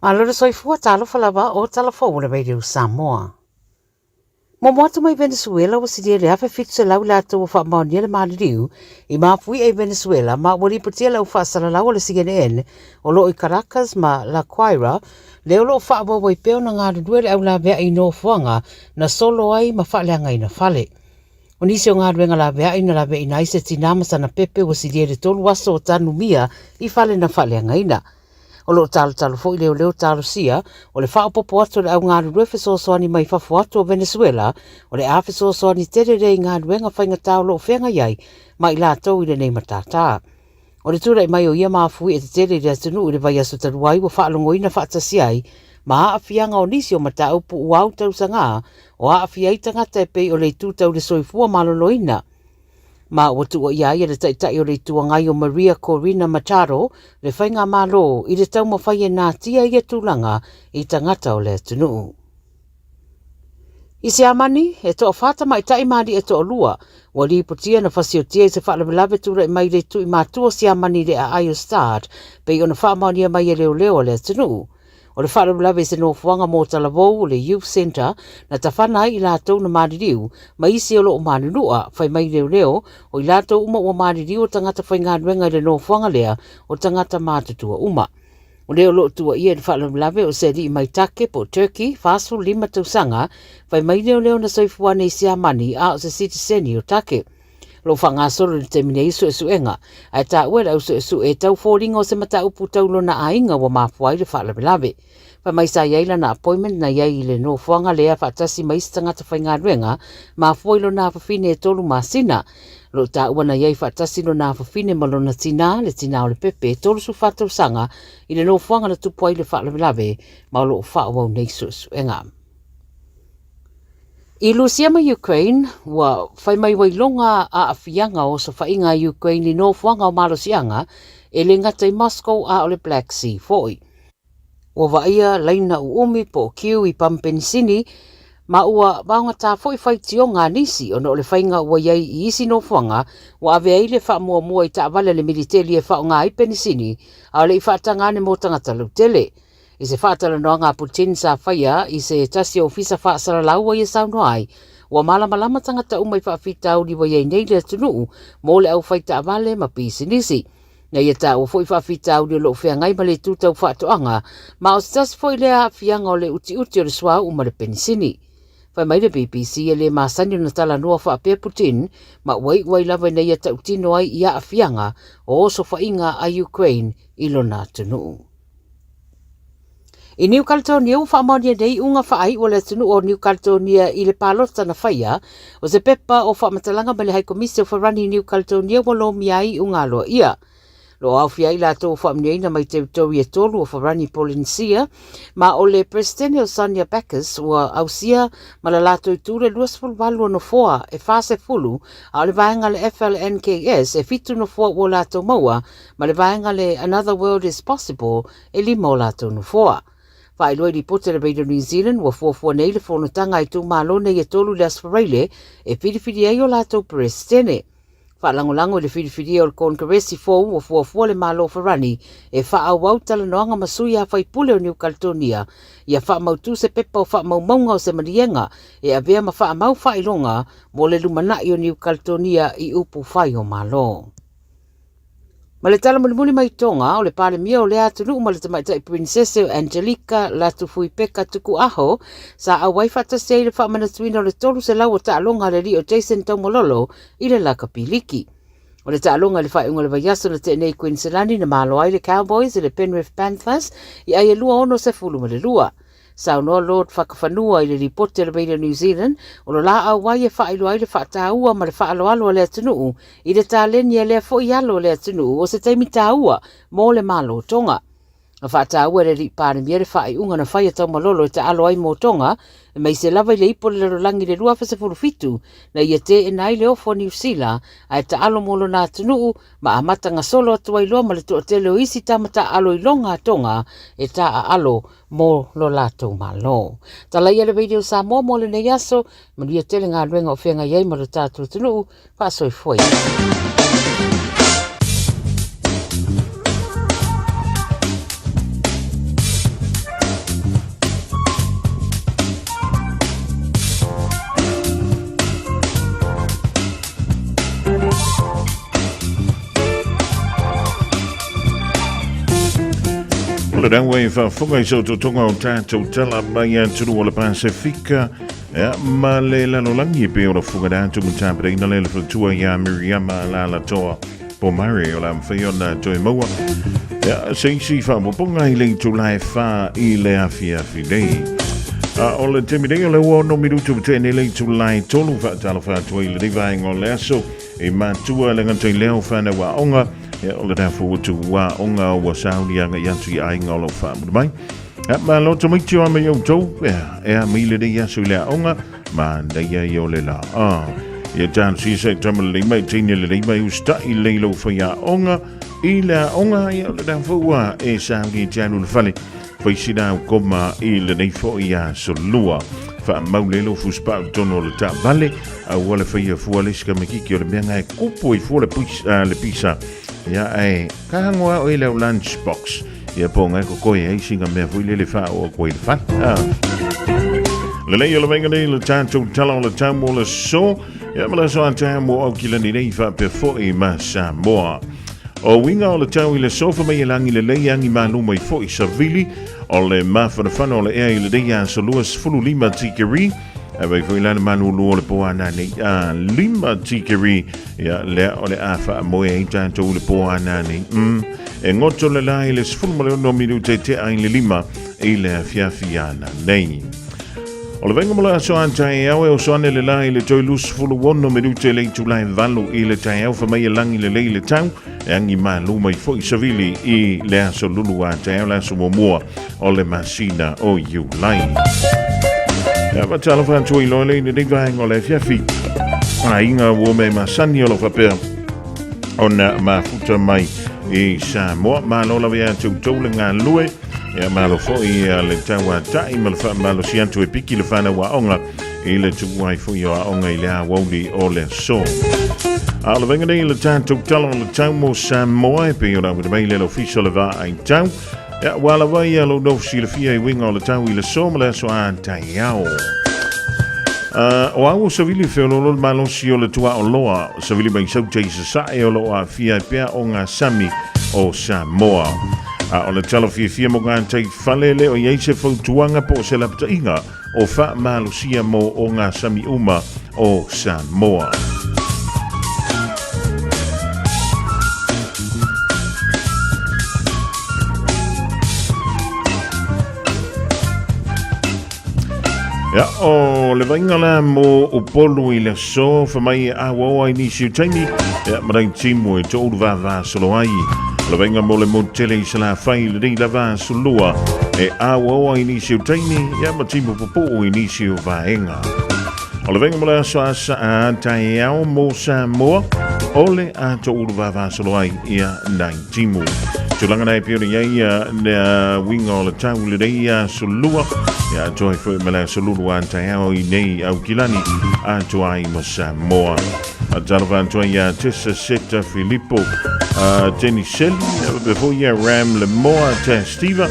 Malora soifua talo falava o talafou le Radio Samoa. Mo moatu mai Venezuela wa sidia le hafe fitu se lau lato wa whaamaonia le maliriu I mafui e Venezuela ma wali patia lau whaasala lau le CNN o lo I Caracas ma La Guaira leo lo whaamawa I peo na ngāru due le au la vea I no fuanga na solo ai ma whaaleanga I na whale. O nisi o ngāru enga la vea I na la vea I naise tinama sana pepe wa sidia le tolu waso o tanu mia I whale na whaaleanga ina. O lo talo fo I leo talo sia, o le whao popo atu le au ngāru rue fesoasoani mai whafu atu o Venezuela, o le a fesoasoani tere rei ngāru enga whainga tau lo whenga iai, mai la tau I le nei matata. O le tura I mai o ia maafui e te tere rea tunu I le vai asu taruai wa whaalongoina whaatasiai, ma a fianga o nisi o mata upu uau tau sanga, o a fiai tangata e pei o le tūtau le soifua maloloina. Ma watu o ia le taitai o le tuangai o Maria Corina Machado, le whainga malo I le tau mawhai e nā tia I tūlanga I tangata o le tunu. I se amani, e toa whata mai tai mani e toa lua, wa li putia na whasiotia I se whaalawelawe tura I mai le tu I mātua se amani le a aio start, pei o na whaamania mai e leo le tunu. O le whaalawelawe se no fuanga mō talavou o le Youth Centre na tawhana I lātou na maririu, ma isi o lo o marirua, whai mai leo, o I lātou uma o maririu o tangata whai ngā ruenga le no fuanga lea o tangata mātutua uma. O leo lo tua ia le whaalawelawe o se I mai take po Turkey, Faso, Lima tausanga, whai mai leo na soifuane I se amani a o se citizeni o take. Lo whanga soro le temine isu e suenga, ai tā uera usu e su e tau fōringa o se mata upu taulo na ainga wa mafuai le whaalawelawe. Pa mai sa iaila na appointment na iai le no whanga lea whaatasi mai stangata whai ngā ruenga, mafuai lo na whawhine e tolu masina. Lo tā ua na iai whaatasi lo na whawhine malo na tina, le tina o le pepe, tolu su whatau sanga, I le no whanga na tupuai le whaalawelawe, ma lo whaawau nei su suenga. I Lucia ma Ukraine, wa whai mai wailonga a awhianga o sa whainga Ukraine I no whanga o Marosianga, e le ngata I Moscow a o le Black Sea foi. Wa waia laina u umi po kiu I Pampenisini, ma ua maunga tā foi whai tio ngā nisi o no le whainga ua iai I isi no whanga, wa ave ai le wha mua I ta wale le militeri e wha o ngā I Penisini, a le I whaatangane mo tangata lautele. I se whaatala noa ngā Putin sa whaia I se tasi ofisa whaasara laua I sauno ai, wa malama tangata umai whaafitau li wa iei nei le tunuu, mo le au whaita avale ma pisi nisi. Na ia tā o fwoi whaafitau li lo whea ngai ma le tūtau whaatoanga, ma o se tasi fwoi lea whianga o le uti o le swau uma le Penisini. Whai mai le BBC e le māsani na tala noa whaapea Putin, ma wai lawa nei a tautino ai I a whianga o oso whainga a Ukraine I lona tunuu. I New Caledonia u whaamaonia nei unga whaai o le tunu o New Caledonia I le palota na whaia, o se pepa o whaamatalanga ma le hai komisi o wharani New Caledonia wa lo miai unga loa ia. Lo au whiai la tō whaamniaina mai territoria tolu o wharani Polynesia, ma o le Presidente o Sonia Bacchus ua ausia ma la lato I tūre luasfulwalu o no foa e whase fulu, a le vaenga le FLNKS e fitu no foa o lato maua, ma le vaenga le Another World is Possible e lima o lato no foa. Whai loi li pote le Radio New Zealand wa fuafua nei le whanutanga I tū malo nei e tolu le asfareile e whiriwhiri ai o lātou Presidente. Whaalangolango le whiriwhiri o le Congresi fōu wa fuafua le malo wharani e whaawau tala noanga masui a whaipule o New Caledonia ia whaamautu se pepa o whaamaumaunga o se marienga e avea ma whaamau whailonga mo le lumanai o New Caledonia I upu whai o malo. Ma le tala mulimuli mai tonga o le pale mia o le atunu ma le tamaitai Princesa Angelica la tufui peka tuku aho sa a wai whatasei le whaamanatuina o le tolu se lau o taalonga le rio Jason Taumololo I le laka piliki. O le taalonga le whaiunga le vaiaso le tenei Queensland na malo ai le Cowboys e le Penrith Panthers I ai e lua ono se fulu ma le lua. Sao noa Lord whakawhanua I le ripote le Radio New Zealand, o lo la au wai e whailo ai le whaataua ma le whaaloalo le atunuu, I le tāleni e le fwoi alo le atunuu o se teimi tāua mō le malo tonga. A whaataua le ripāne mia le whai unga na whai atau malolo e ta alo ai mō tonga, e mai se lava I le ipo le rolangi le rua whasa fitu, na ia te e nai le ofo New Zealand, a e ta alo mōlo nā atunuu, ma a matanga solo atu ai loa ma le toa tele o isi tamata alo I longa tonga, e ta a alo mō lo lato malo. Tala ia le Radio Samoa mō le nei aso, ma lia tele ngā ruenga o whenga iei ma lo tātou tunuu, whaasoi fwoi. le dangwe fa fonga so to tonga o tatou tala mai atu o le Pasifika. Ma le lalo langi pe o le funga da atu mutapere ina le tua ya Miriama la toa po mare o la mfeona toi maua. Si fa mo ponga i le tulai fa i le afia fidei. O le temidei o le ua no minutu tene le tulai tolu fa tala fa toi le divai o le aso e matua le ngantai leo fa na wa onga o le dafu tu wa onga wa saudi anga yantu i ai ngolo fa mai. Ma lo to miki o me yo to mi le de yasu le onga ma da ya yo le la ya jan si se tamal le mai tini le mai usta i le lo fa ya onga i la onga ya le dafu wa e saudi janu le fale fa sina ko ma i le nei fo ya so lua fa maulelo fuspa tono le ta vale a wala fa ya fu ale ska me ki o le menga e kupo i fu le pisa ya ai ka ngoa o ile lunch box ya ponga ko ko e singa me fu le fa o ko il fa le le yo venga le tanto tala le tambo le so ya mala so antamo o kila ni nei fa per fo e ma Samoa o winga o le tau i le sofa mai langi le leiangi manu mai fo i savili o le mafana fana o le ea i le deia so luas fulu lima tikeri e vai fo i lana manu luo le poana nei lima tikeri ya lea o le afa moe i tanto le poana nei e ngoto le lai le sfulu male no minute te ai le lima i le fiafiana nei o le venga mola so antai au o so ane le lai le toi lus fulu wono minute le tulai valu i le tai au fa mai langi le lei le tau e angi malu mai fo i savili i le aso lulu a tai au le aso mua o le masina o iu lai e ma tala fa antui lo le ni vaeng o le fiafi a inga uo me masani o lo fapea o na mafuta mai i Samoa ma lo la vea tau le ngā lue ya malo fo i le tawa tai malo si antu e piki le fana wa onga i le tuai fo i a onga i le Aoauli o le so a le venga nei le tanto talo le tau mo Samoa e pe ora with mai le official le va ai tau ya wala vai lo no si le fia i winga o le tau i le so ma le so antai ao o au savili fe lo malo si o le tua o loa savili mai sau te sa e o loa fia pe onga sami o Samoa o le talo fia mo ngātai falele o iei se fautuanga po se lapta inga o fa malusia mo o ngā sami uma o Samoa. Ya o le vainga la mo o polu i le so fa mai a wawa i nisi utaini ya marai timu e to uruva va solo ai le vainga mo le montele i sala fai le rei lava sulua e a wawa i nisi utaini ya ma timu popo i nisi o vaenga o le vainga mo le aso asa a tai au mo Samoa o le a to uruva va solo ai ia nai timu tulanga nai pio ni ia na winga o le tau le rei a sulua ya joy fo mala solulu anta au i nei au kilani a joai mo Samoa a jarvan joy ya tesa seta Filippo Jenny Shelley before ya ram le moa te Steva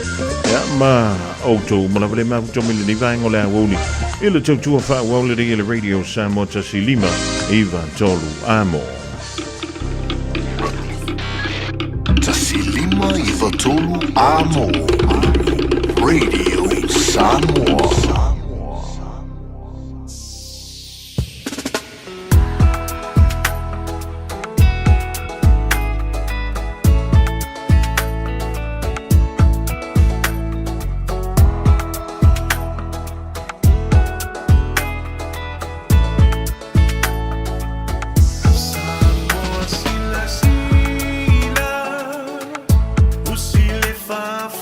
ya ma auto mala vele ma to mili ni vaingo le Aoauli ile to tu fa Aoauli le radio Samoa ta silima Eva tolu amo ta silima Eva tolu amo radio Samoa.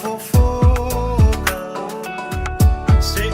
Fofogamua, se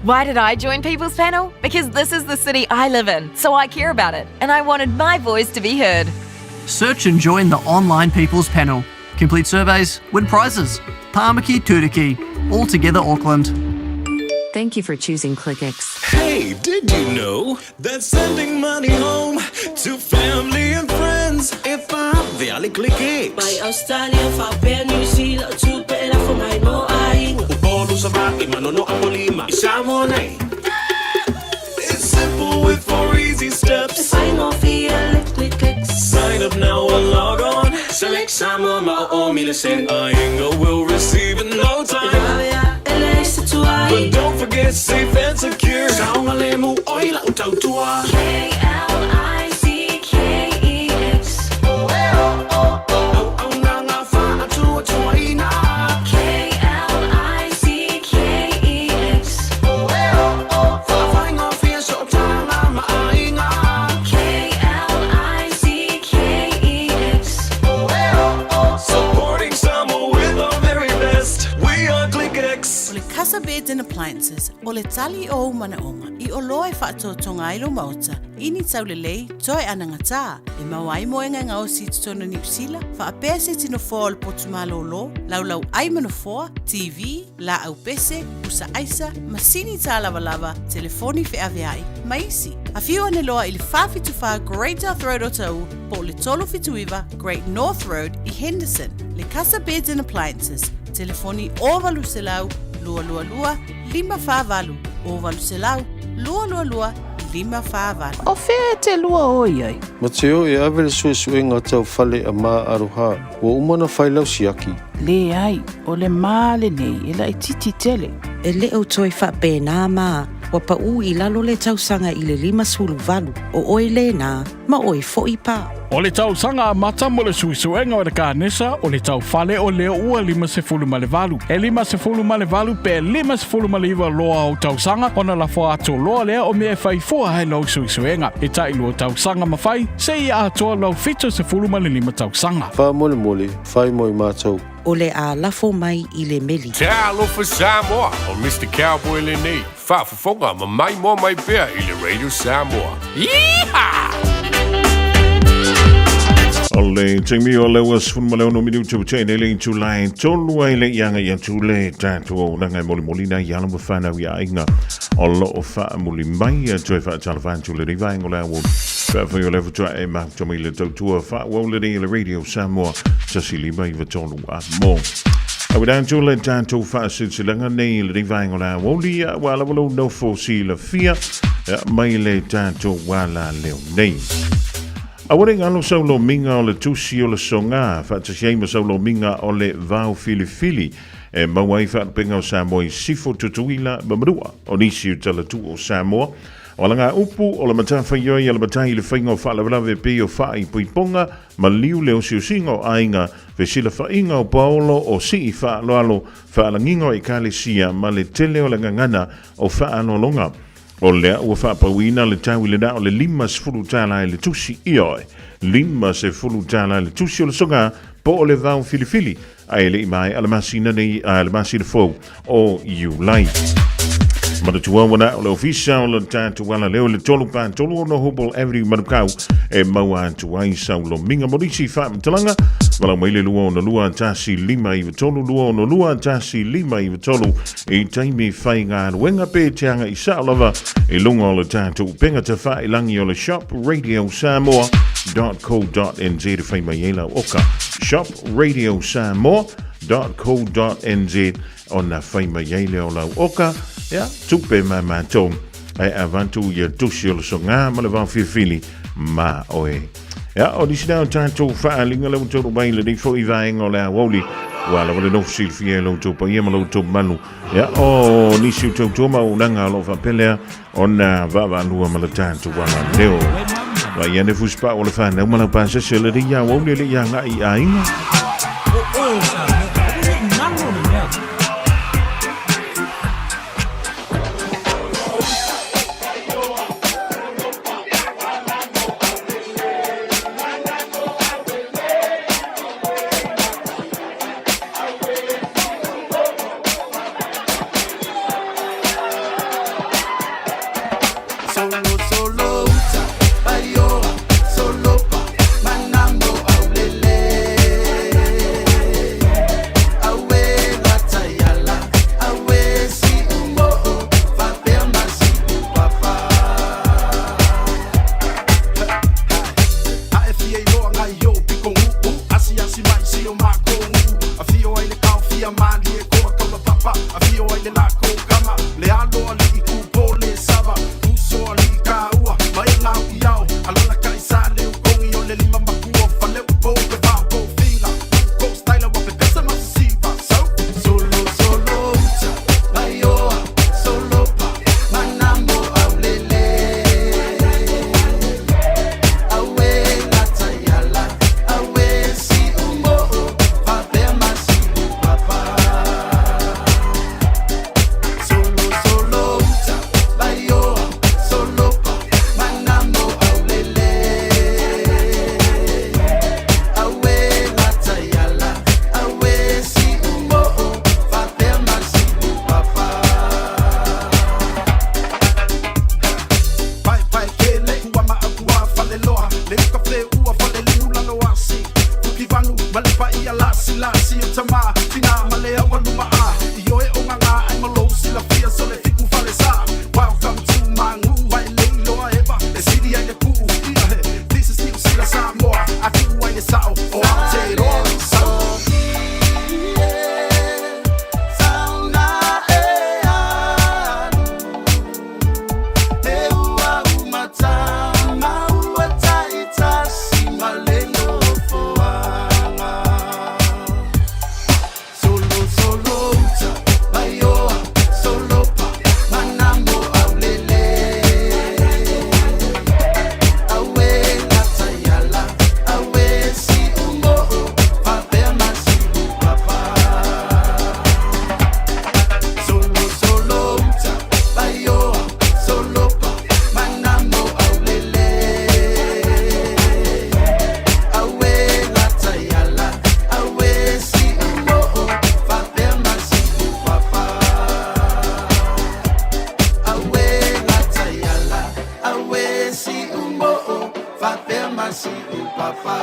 Why did I join People's Panel? Because this is the city I live in, so I care about it, and I wanted my voice to be heard. Search and join the online People's Panel. Complete surveys, win prizes. Pāmaki Turiki, all together Auckland. Thank you for choosing ClickX. Hey, did you know that sending money home to family and friends if I really ClickX? By Australia, Fabia, New Zealand, to pera for my no ai. Upolo sa baki manono apolima isamo nei. It's simple with 4 easy steps. Sign off here, ClickX. Sign up now or log on. Select Samoa mao milisend. Ainga will receive in no time. But don't forget safe and secure. Saungalemu oila utautua. KLICKEX. Supporting Samoa with our very best. We are ClickX. Casa Beds and Appliances, o le tali o manaonga, I o loe whaatotonga ilo mauta, ini taulelei, toi anangata, e mawai moenga ngā o si tutona New Zealand, wha apese tino fōa le potumalo lo, laulau aimano fōa, TV, la au pese, usa aisa, masini tā lava, telefoni fe aveai, maisi. A whiu ane loa I le whawhituwha Great North Road o tau, po le tolo fituiva Great North Road I Henderson, le Casa Beds and Appliances, telefoni o valu selau, lua lua lua, lima whāwalu. O walu selau, lua lua lua, lima whāwalu. O whea te lua oi ai. Ma te o e awere suesuenga tau whale a mā aroha. Ua umana whailau siaki. Le ai, o le mā le nei, e la I titi tele. E le au toi whapena mā, wa pa u I lalo le tausanga I le 5 o oi le nā, ma oi fo I pā. O le tau sanga a mata mo le suisuenga o le kānesa o le tau whale o leo ua 5 E 5 pe 5 loa o tau sanga o na la fua ato loa lea o mea whai fua hai lau suisuenga. E tai lua tau sanga ma whai, se I atoa lau 5 tau sanga. Wha mole mole, whai moi mātou. O le a lafo mai I le meli. Te alofa Samoa o Mr. Cowboy le nei. Fofogamua mai mo mai pea I le Radio Samoa. Yeehaw! Ole temi o le was fun maleo no midu tu chain ele tu line tolu ai le yanga ya tu le tatu o na ngai moli na yala mo fana wi ainga o lo o fa moli mai ya tu fa tala fan tu le riva ngola wo fa fa yo le tu e ma tu mi le tu fa wo le le Radio Samoa sa sili mai va tolu a mo I dan tu le tatu fa silanga nei le riva ngola wo li wala wo no fo si le fia mai le tatu wala le nei Aware ngalo saulo minga o le tusi o le songa, whaatasiaima saulo minga o le vau filifili, e mawai whaatpenga o Samoa I sifo tutuila mamarua, o nisi o talatu o Samoa, o la ngā upu o la matawha ioi a la matai le whainga o whaalawawe pe o whai puiponga, ma liu leo siusinga o ainga, ve sila whainga o paolo o si I whaaloalo, whaalanginga o Ekalesia, ma le tele o la ngangana o whaanolonga. O lea ua whaapawina le tau le nao le 5 tala le tusi ioi. 5 tala le tusi o le songa po o le vau filifili. Ai le imai alamasina nei alamasina fau o Iulai. Manatua wana o le ofisa o le tatu wala leo le tolu pa tolu o no Hubble Avenue Manukau e maua atu ai saulo minga morisi whaamtalanga wala maile lua o na lua tasi 5 I tolu lua o na lua tasi 5 I tolu e taimi whai ngā ruenga pe teanga I saolava e lunga o le tatu penga te whai langi o le shop Radio Samoa.co.nz e whai mai eila oka shop Radio Samoa.co.nz o na whai mai eila o lau oka Ja, tupe mai mātou ai avantu ia tusi o le songa ma le vau whiwhili ma oe. Ja, o nisi nao tātou whaalinga lau tōru mai le nei fo I vaenga o le Aoauli wala wale no silfia lau tō pa iema lau tō manu. Ja, o nisi tō tō ma unanga lo whapelea o na wawanua ma le tātou wala leo. Wa iane fuspa o le whanau ma lau pāsa se le ria Aoauli le ia ngai ainga. fio mako a fio ai le kau fia mali e ko ka papa a fio ai le lako kama le alo ali ku pole sava uso ali ka ua mai na iao ala kai sale u kongi o le lima maku o fale u po pe va po fila ko style wa pe pesa ma siva solo uta mai oa solo pa manambo aulele awe ngata yala awe si umo fa pe ma si papa solo uta mai oa solo pa manambo aulele awe ngata yala awe si umo fa pe ma si papa pai kele ua ma akua fale loa le uka fle ua fale liu lalo asi uki vanu male pa ia lasi o tama tina male awa luma a i oe o nganga ai malo sila fia so le fiku fale sa welcome to mangu ai le loa eva le sidi ai le kuu ia he this is new sila Samoa aku ai le sao o Aotearoa sao sauna e anu te ua umatama ua taitasi malelo foanga solo uta mai oa solo pa manambo aulele awe ngata yala awe si umo fa pe ma si papa solo uta mai oa solo pa manambo aulele awe ngata yala awe si umo fa pe ma si papa awe ngata yala awe si umo fa pe ma si papa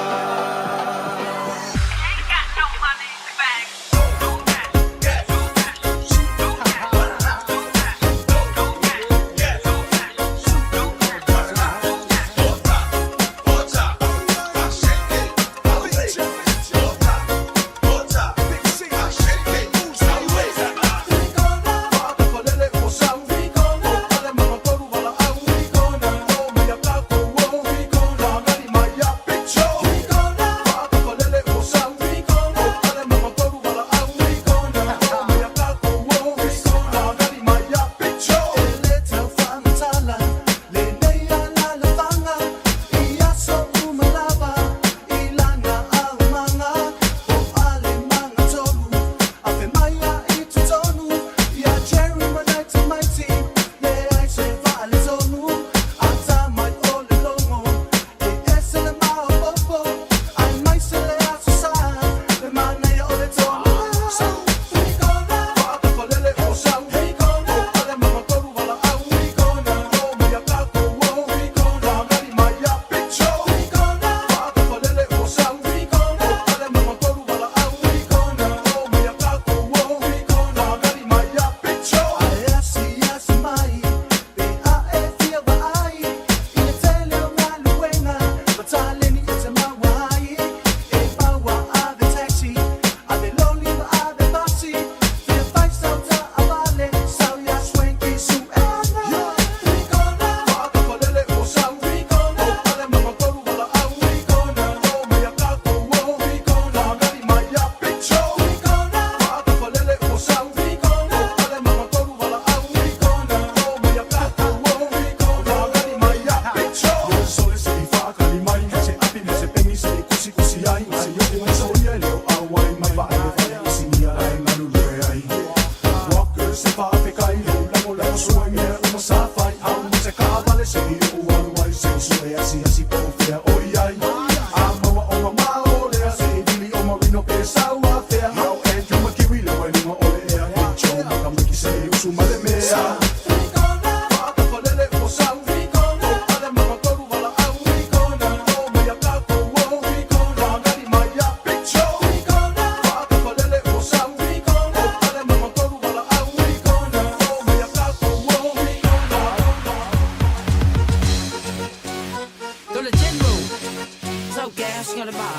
gas on the bar.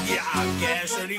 Yeah, gas on the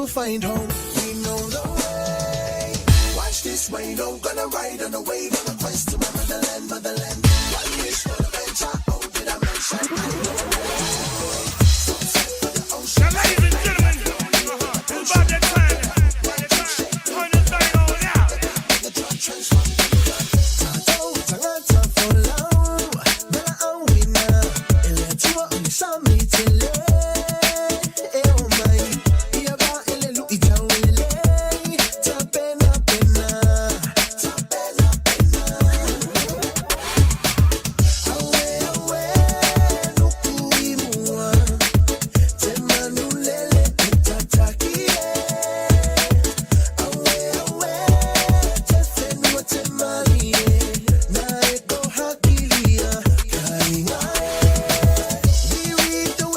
find home. We know the way. Watch this rain, I'm gonna ride on the wave on a quest to my motherland, motherland. One wish for the venture, oh, did I mention? I know the way. Sunset for the ocean. Now, ladies and gentlemen, it's about that time. Turn this thing on now. The drug transfer. We read the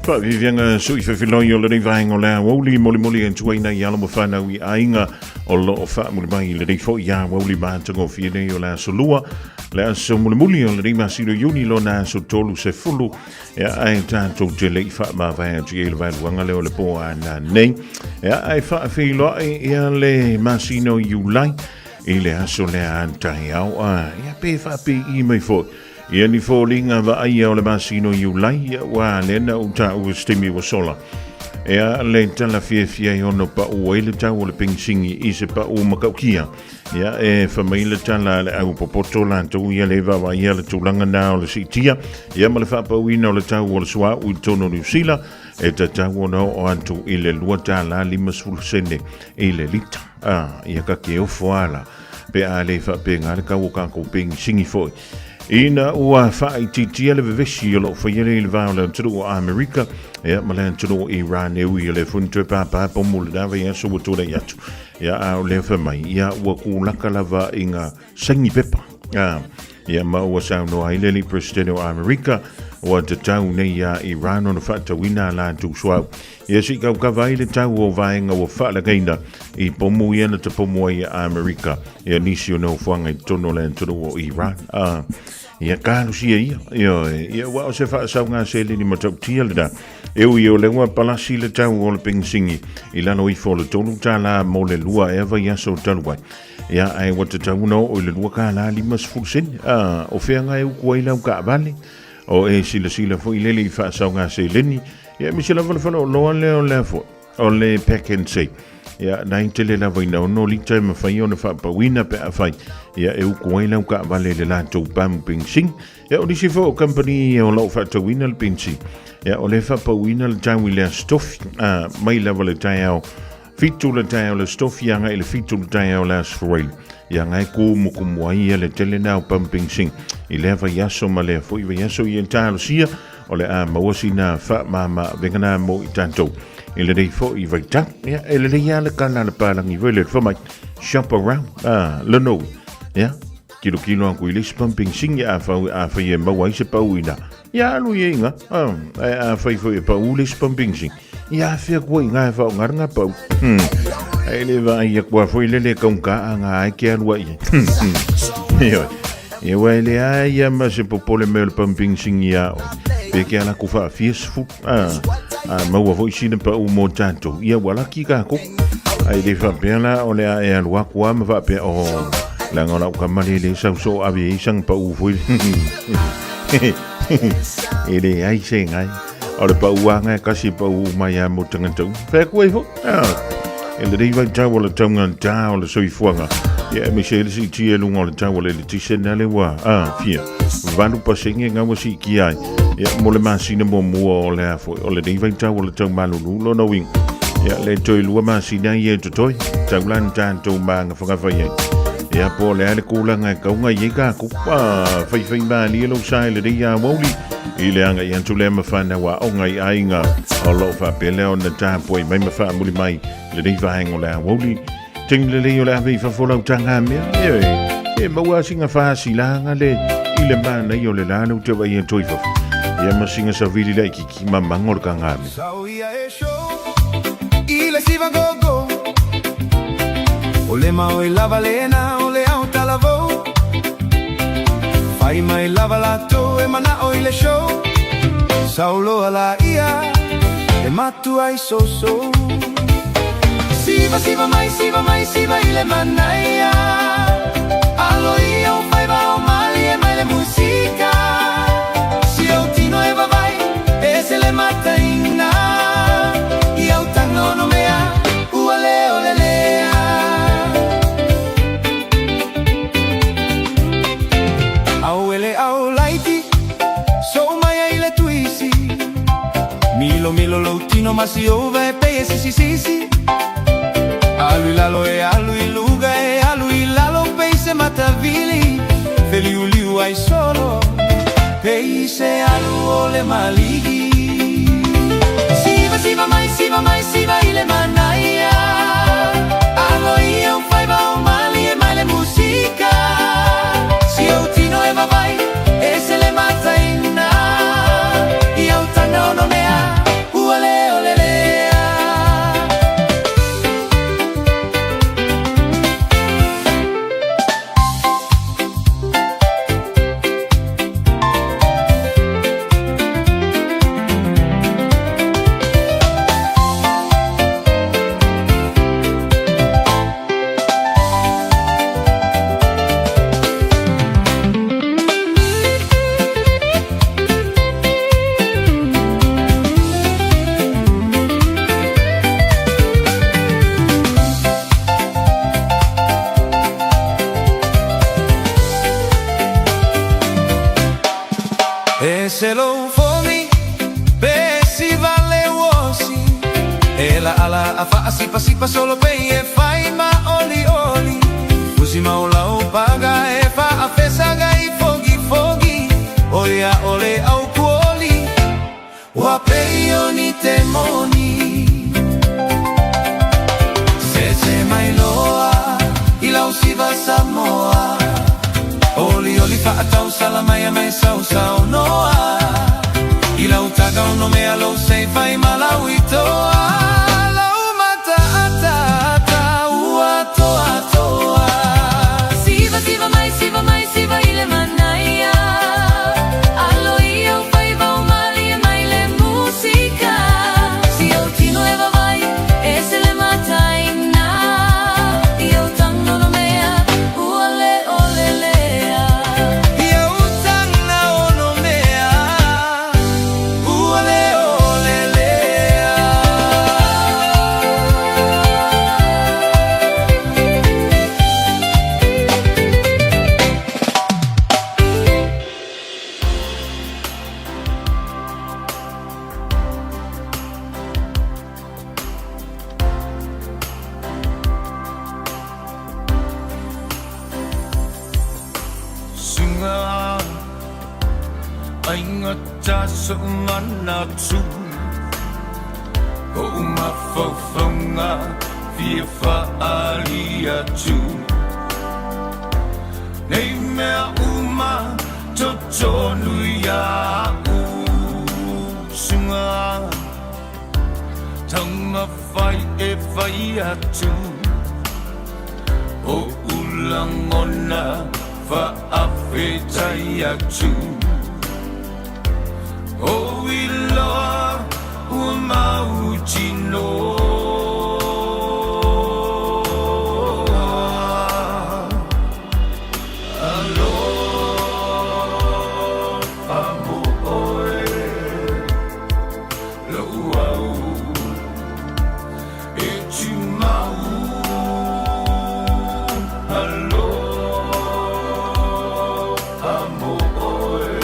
Pa vivianga sui whewhiloi o le rei vahenga o le Aoauli moli en tuaina I ala mo whanau I ainga o lo o wha muli mai le rei fo I Aoauli mātango whienei o le asolua le aso muli o le rei masiro yuni lo na aso tolu se fulu ia ai tātou te lei wha ma vai atu I le vailuanga leo le po ana nei ia ai wha whiloa ia le masino iulai I le aso le antai au ia pe wha pe I mai fo ia ni fōlinga wa aia o le masino iulai ia wa lena o ta o stimi wa sola ia le tala fia ono pa o ele tau o le pingsingi I se pa o makaukia ia whamaila tala le au popoto lantou ia le wa ia le tūlanga nā o le sitia ia ma le whapauina o le tau o le sua ui tono New Zealand ta tau ono o antu I le lua tala 5 sene I le lita ia ka ke o foala pe a le whapenga le kau o kako pingsingi foi Ina ua whai titia le vevesi o lo whaiere le vau le turu o Amerika ia ma le turu o Iran e ui le funtu papa po mule dawe ia so watura iatu ia au le whamai ia ua kulaka lava inga sangi pepa ia ma ua sauno ai le li president o Amerika ua te tau nei ia Iran o na whatawina la tu suau ia si kau kawai le tau o vaenga ua whalagaina I pomu ia na te pomu ai Amerika ia nisi o nau whanga I tono le turu o Iran ia kālusia ia wa o se whaasau ngā se lini matau tia le da eu I o le ua palasi le tau o le pingsingi I lano I fo le tonu tala mo le lua eva ia so taluai ia ai wa te tau no o le lua ka la 5 sen o whenga eu kua ilau ka vale o sila fo I lele I whaasau ngā se lini ia misila wala o loa leo lefo o le pack and say ia nai te le lawa ina ono li tai ma whai ona whapawina pe a whai ia eu kua ilau ka vale le lātou pamu pingsing ia o nisi fo o company o lau whatawina le pingsing ia o le whapawina le tau I le stofi mai lawa le tai au fitu le tai au le stofi ia ngai le fitu le tai au le asfrail ia ngai kumuai ia le tele nau pamu pingsing I le wa yaso ma le fo I wa yaso I entalo sia o le a mawasi na wha mama vengana mo I tantou I le rei fo I vaita ia e le rei ala kana le palangi vele le whamai shop around le no ia kilo anku I le pumping sing ia a whai e maua I se pauina ia alu I inga a whai fo e pau le pumping sing ia whia kua I ngā e whao ngaranga pau e le wa ia kua fo I le kaunka a ngā e ke alua I ia wai le a ia ma se popole me le pumping sing ia pe ke ala ku fa fies fu maua foi sina pa u mo tanto ia wala ki ka ko ai de fa pena o le e alua ku ma fa pe o la ngona ka mali le sa so aviation pa u foi ele ai se ngai o le pa u nga ka si pa u mai a mo tanga tu fe ku fo ele de vai ta wala tanga ta o le soi fuanga ia Michelle si tia lunga o le ta wala le tisena le wa fia vanu pasinge nga mo si ki ai ia mo le masina mo o le afo o le dei vai tau o le tau malulu lo no wing ia le toi lua masina ia to toi tau lan tanto manga whakawhai ia po le ale kulanga kaunga ia ka kupa whai ma ni lo sai le dei Aoauli I le anga I antu le mawhana wa o ngai ainga o lo whapele o na tāpoi mai mawha muli mai le dei whahengo le Aoauli ting le leo le awei whafolau tanga mea e maua singa whaasi langa le I le mana I o le lana te wai e toi whafu ia masinga sa vili lai ki mamangor ka ngame Sau ia e show I le siva gogo O le mau I lava lena o le au talavou Fai mai lava lato e mana o I le show Sau loa la ia E matu ai so Siva mai siva I le manaia Alo ia o fai va o mali e mai le musica Si o tino e va vai e se le mataina I au tango no mea ua leo le lea Au ele au laiti so mai ai le tuisi Milo lo tino masi ova e pe e si Alu I luga e alu I lalo peise matavili Feliu liu ai solo Peise alu o le maligi Siva mai I le manaia Alo ia un fai va o mali e mai le musica Si o tino e va vai e se le mataina I au tano no mea se lo fomi pe si vale wosi e la ala a fa si pa solo pe e fai ma oli oli usi ma ola o paga e fa a fesa ga i fogi oia ole au kuoli wa pe oni temoni se mai loa i lau si va Samoa oli fa atau salamaya mai sau noa i lau taga no me alo sei fai malawi toa lau mata ata ua toa siva mai siva ile manaya allo io fai va umali e mai le musica si o ti nueva vai e se le mata inna io tango no mea uale olelea io tango no mea uale olelea Sunga ainga taso manatu o uma fofonga fia fa alia tu nei mea uma totonu ya u sunga tanga fai e fai atu o ulangona fa afetai atu o ilo umauchino alo amo oe lo au e chimau alo amo oe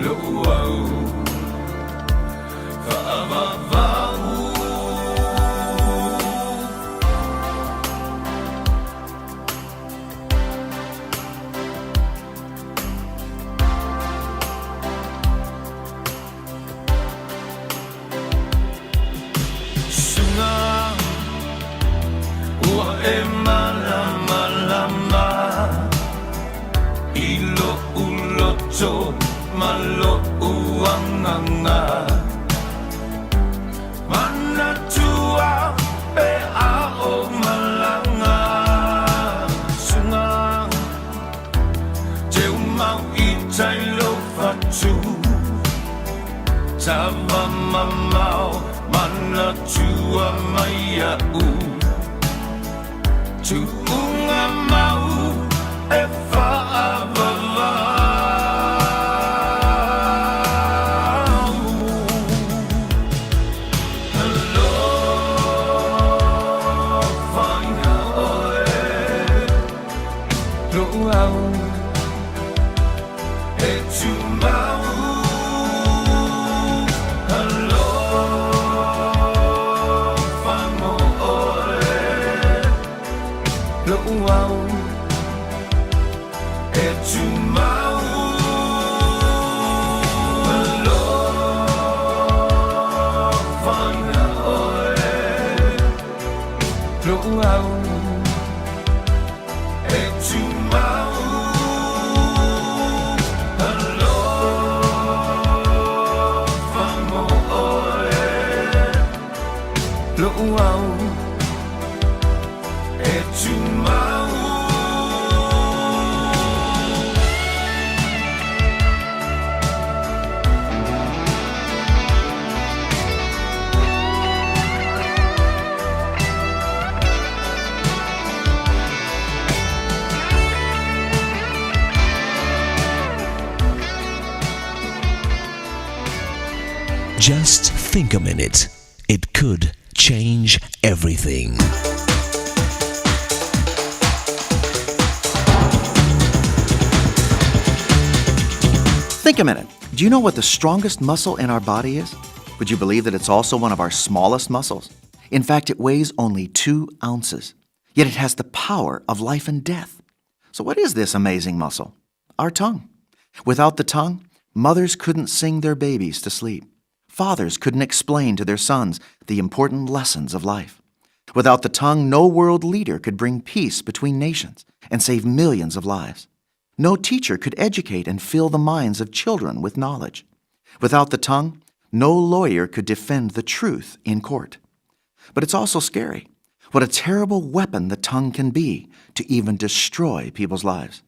lo au malo uanganga mana tua pe ao malanga sunga te mau I tai lo fatu tava mamau mana tua mai au tu unga mau e fa avava Just think a minute. It could change everything. Think a minute. Do you know what the strongest muscle in our body is? Would you believe that it's also one of our smallest muscles? In fact, it weighs only 2 ounces. Yet it has the power of life and death. So what is this amazing muscle? Our tongue. Without the tongue, mothers couldn't sing their babies to sleep. Fathers couldn't explain to their sons the important lessons of life. Without the tongue, no world leader could bring peace between nations and save millions of lives. No teacher could educate and fill the minds of children with knowledge. Without the tongue, no lawyer could defend the truth in court. But it's also scary. What a terrible weapon the tongue can be to even destroy people's lives.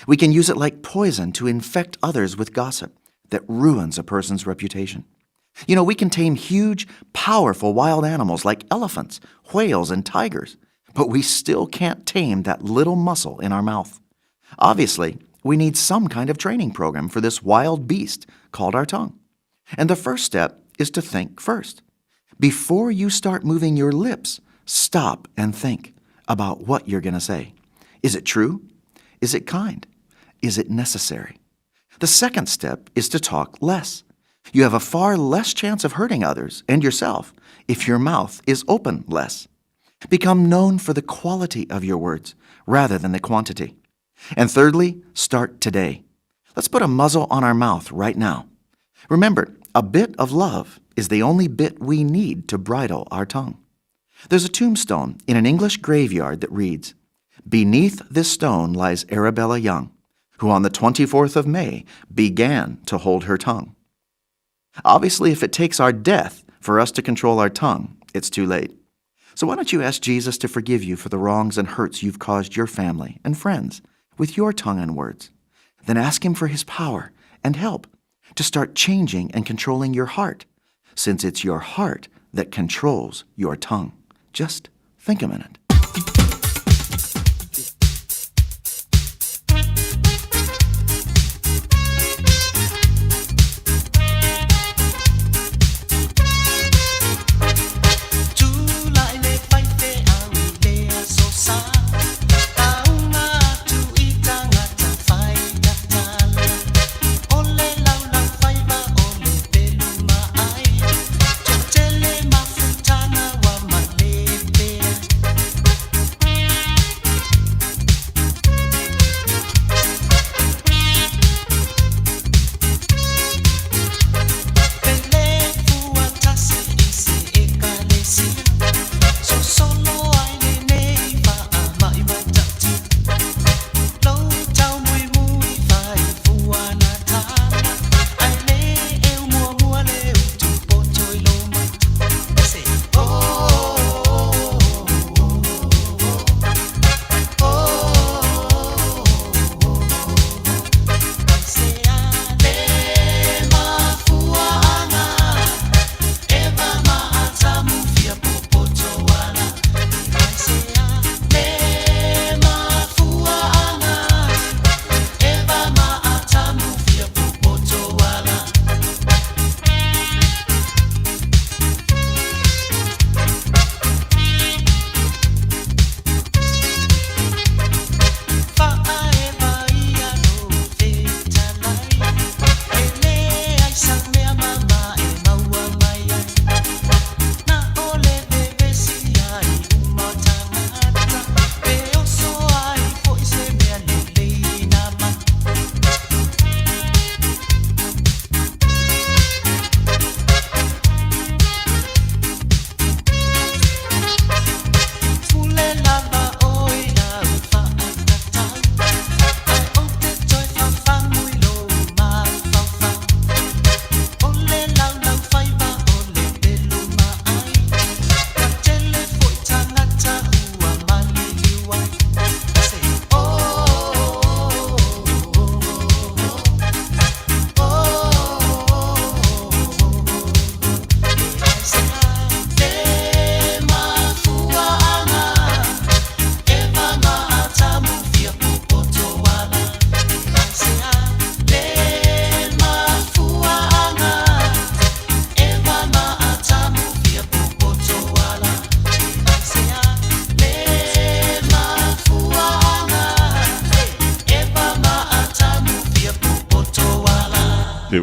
We can use it like poison to infect others with gossip that ruins a person's reputation. You know, we can tame huge, powerful wild animals like elephants, whales, and tigers, but we still can't tame that little muscle in our mouth. Obviously, we need some kind of training program for this wild beast called our tongue. And the first step is to think first. Before you start moving your lips, stop and think about what you're going to say. Is it true? Is it kind? Is it necessary? The second step is to talk less. You have a far less chance of hurting others and yourself if your mouth is open less. Become known for the quality of your words rather than the quantity. And thirdly, start today. Let's put a muzzle on our mouth right now. Remember, a bit of love is the only bit we need to bridle our tongue. There's a tombstone in an English graveyard that reads, "Beneath this stone lies Arabella Young, who on the 24th of May began to hold her tongue." Obviously, if it takes our death for us to control our tongue, it's too late. So why don't you ask Jesus to forgive you for the wrongs and hurts you've caused your family and friends with your tongue and words? Then ask Him for His power and help to start changing and controlling your heart, since it's your heart that controls your tongue. Just think a minute.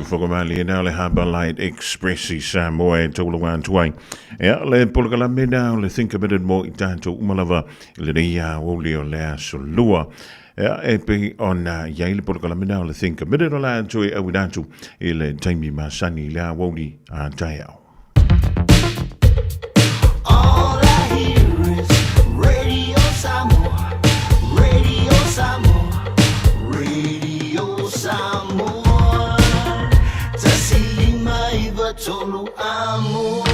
Fofogamua na le Harbour Light Express I Samoa e tōlunga tuai. Ea, le polakala mena o le think a bit more I tātou umalava le reia Aoauli o lea solua. Ea, e pe ona iai le polakala mena o le think a bit o la tui au datu I le taimi masani le Aoauli a tai au. All I hear is Radio Samoa, Radio Samoa, Radio Samoa. Tasilima iwa tolu amo.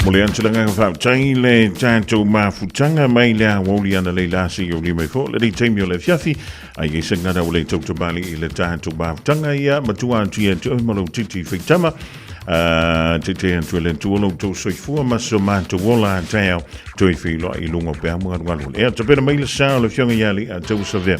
Mole antilanga fa taile tanto mafutanga mai le Aoauli ana le lasi o lima fo le taimi o le fiafi ai signada o le tauta bali I le tanto mafutanga ia matua antia to malo titi fitama tete antu le tuolo to soifua maso manto wola tao to ifilo I lungo pe amu ngalo e to pena mai le sa le fionga yali a to save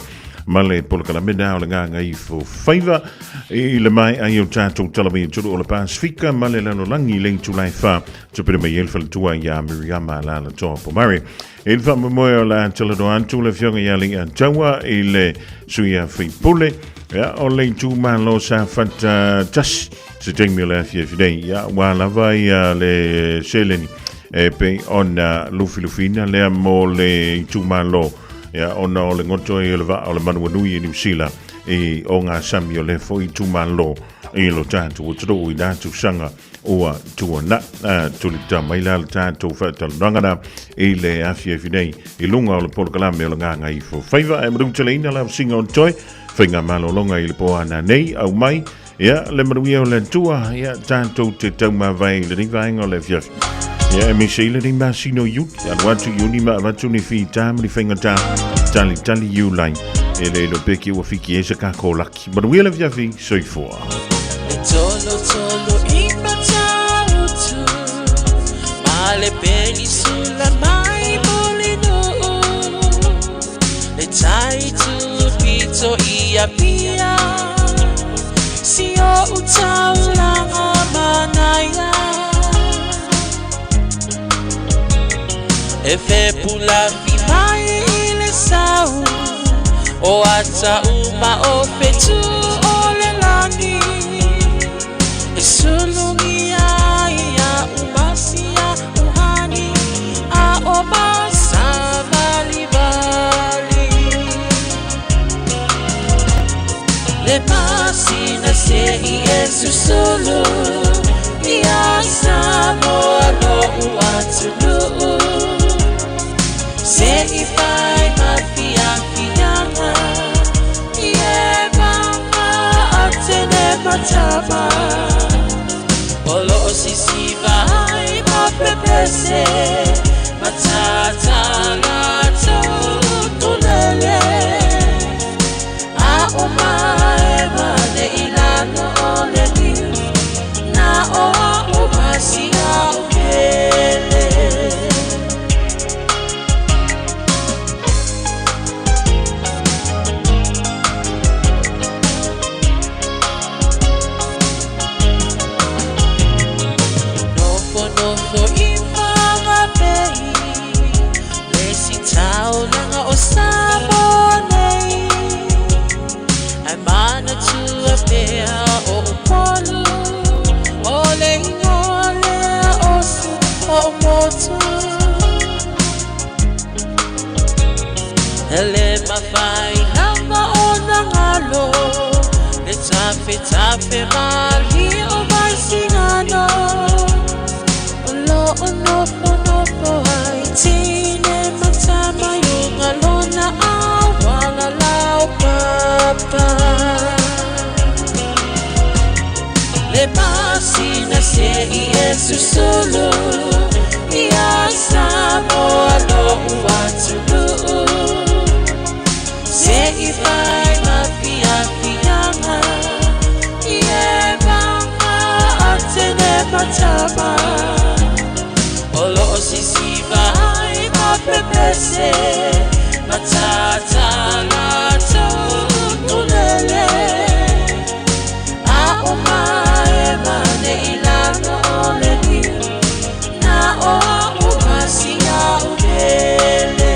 male polkala mena o le nganga I fo faiva I le mai ai o tato talami tudo o le Pasifika male lano langi le tulai fa to pena mai el fal tua ya Miriama la la topo mari il fa memoria la telado antu le fionga yali a tawa I le suia fi pule ya o le tu malo sa fata tas se tengmi le fidei ya wala vai le seleni e pe ona lufilufina le mo le tu malo ya ona o le ngoto I le va o le manuanui I New Zealand e o ngā sami o le foi tu malo I lo tātou o toro I nātou sanga oa tuana tulita mai la le tātou whātalurangana I le afia finei I lunga o le polokalame o le nganga I fo whaiva e maruteleina la singa o toi whainga malolonga I le poana nei au mai ya le maruia o le tua ya tātou te tauma vai le rivaenga o le fiafi ya me seile ni masino yu ya watu yuni ma watu ni fi tam ni whainga tā tali yu lai e le no peki ua fiki e se kako laki maruia le fiafi soifua Tolo ima tautu Male penisula mai molino Le taitu pito ia pia Sio utaulanga manaya Efe pula fi mai ile sau O ata uma o fetu o le lani Sulungia ya umasia uhani a omasa bali Le masina se Yesu solo ya Samoa lo uatulu se ifai mafia kinyama ye mama atene matama Olo sisiva ima pepese matata lato tulele a umae mane ilano ole niu na o umasia upele Ele mafai hanga ona ngalo Le tafe mali o maisingano Olo onofo haitine matama yung alona awala lau papa Le masina se Yesu solo Ya Samoa lo uatulu Se ifai mafia fianga Ye mama atene matama Olo sisiva ima pepese Matata lato tulele A umae mane ilano ole niu Na o umasia upele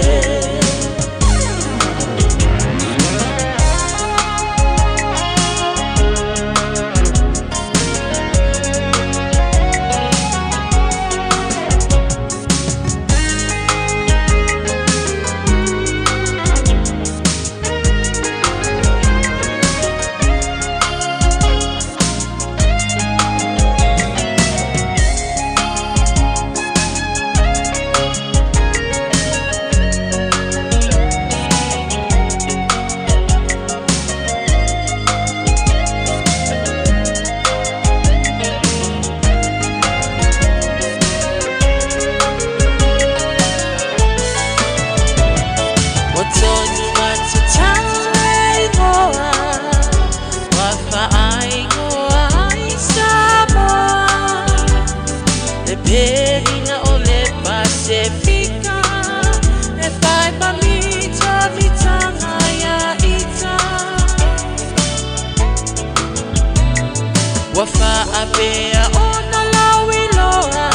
Wafa apea ona lawi loa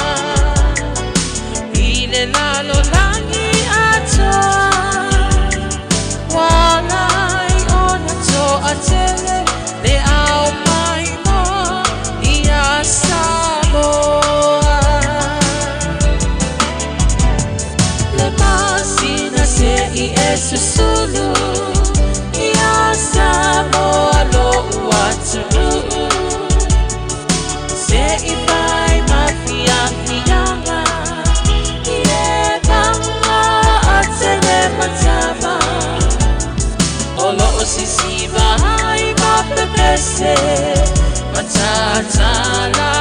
Ile lalo langi atoa Walai ona to atele Le au mai mo Ia Samoa Le masina se I esusulu Ia Samoa lo uaturu Se I vai mafia fianga Ie kanga atele matama Olo o sisiva hai mapepese Matata la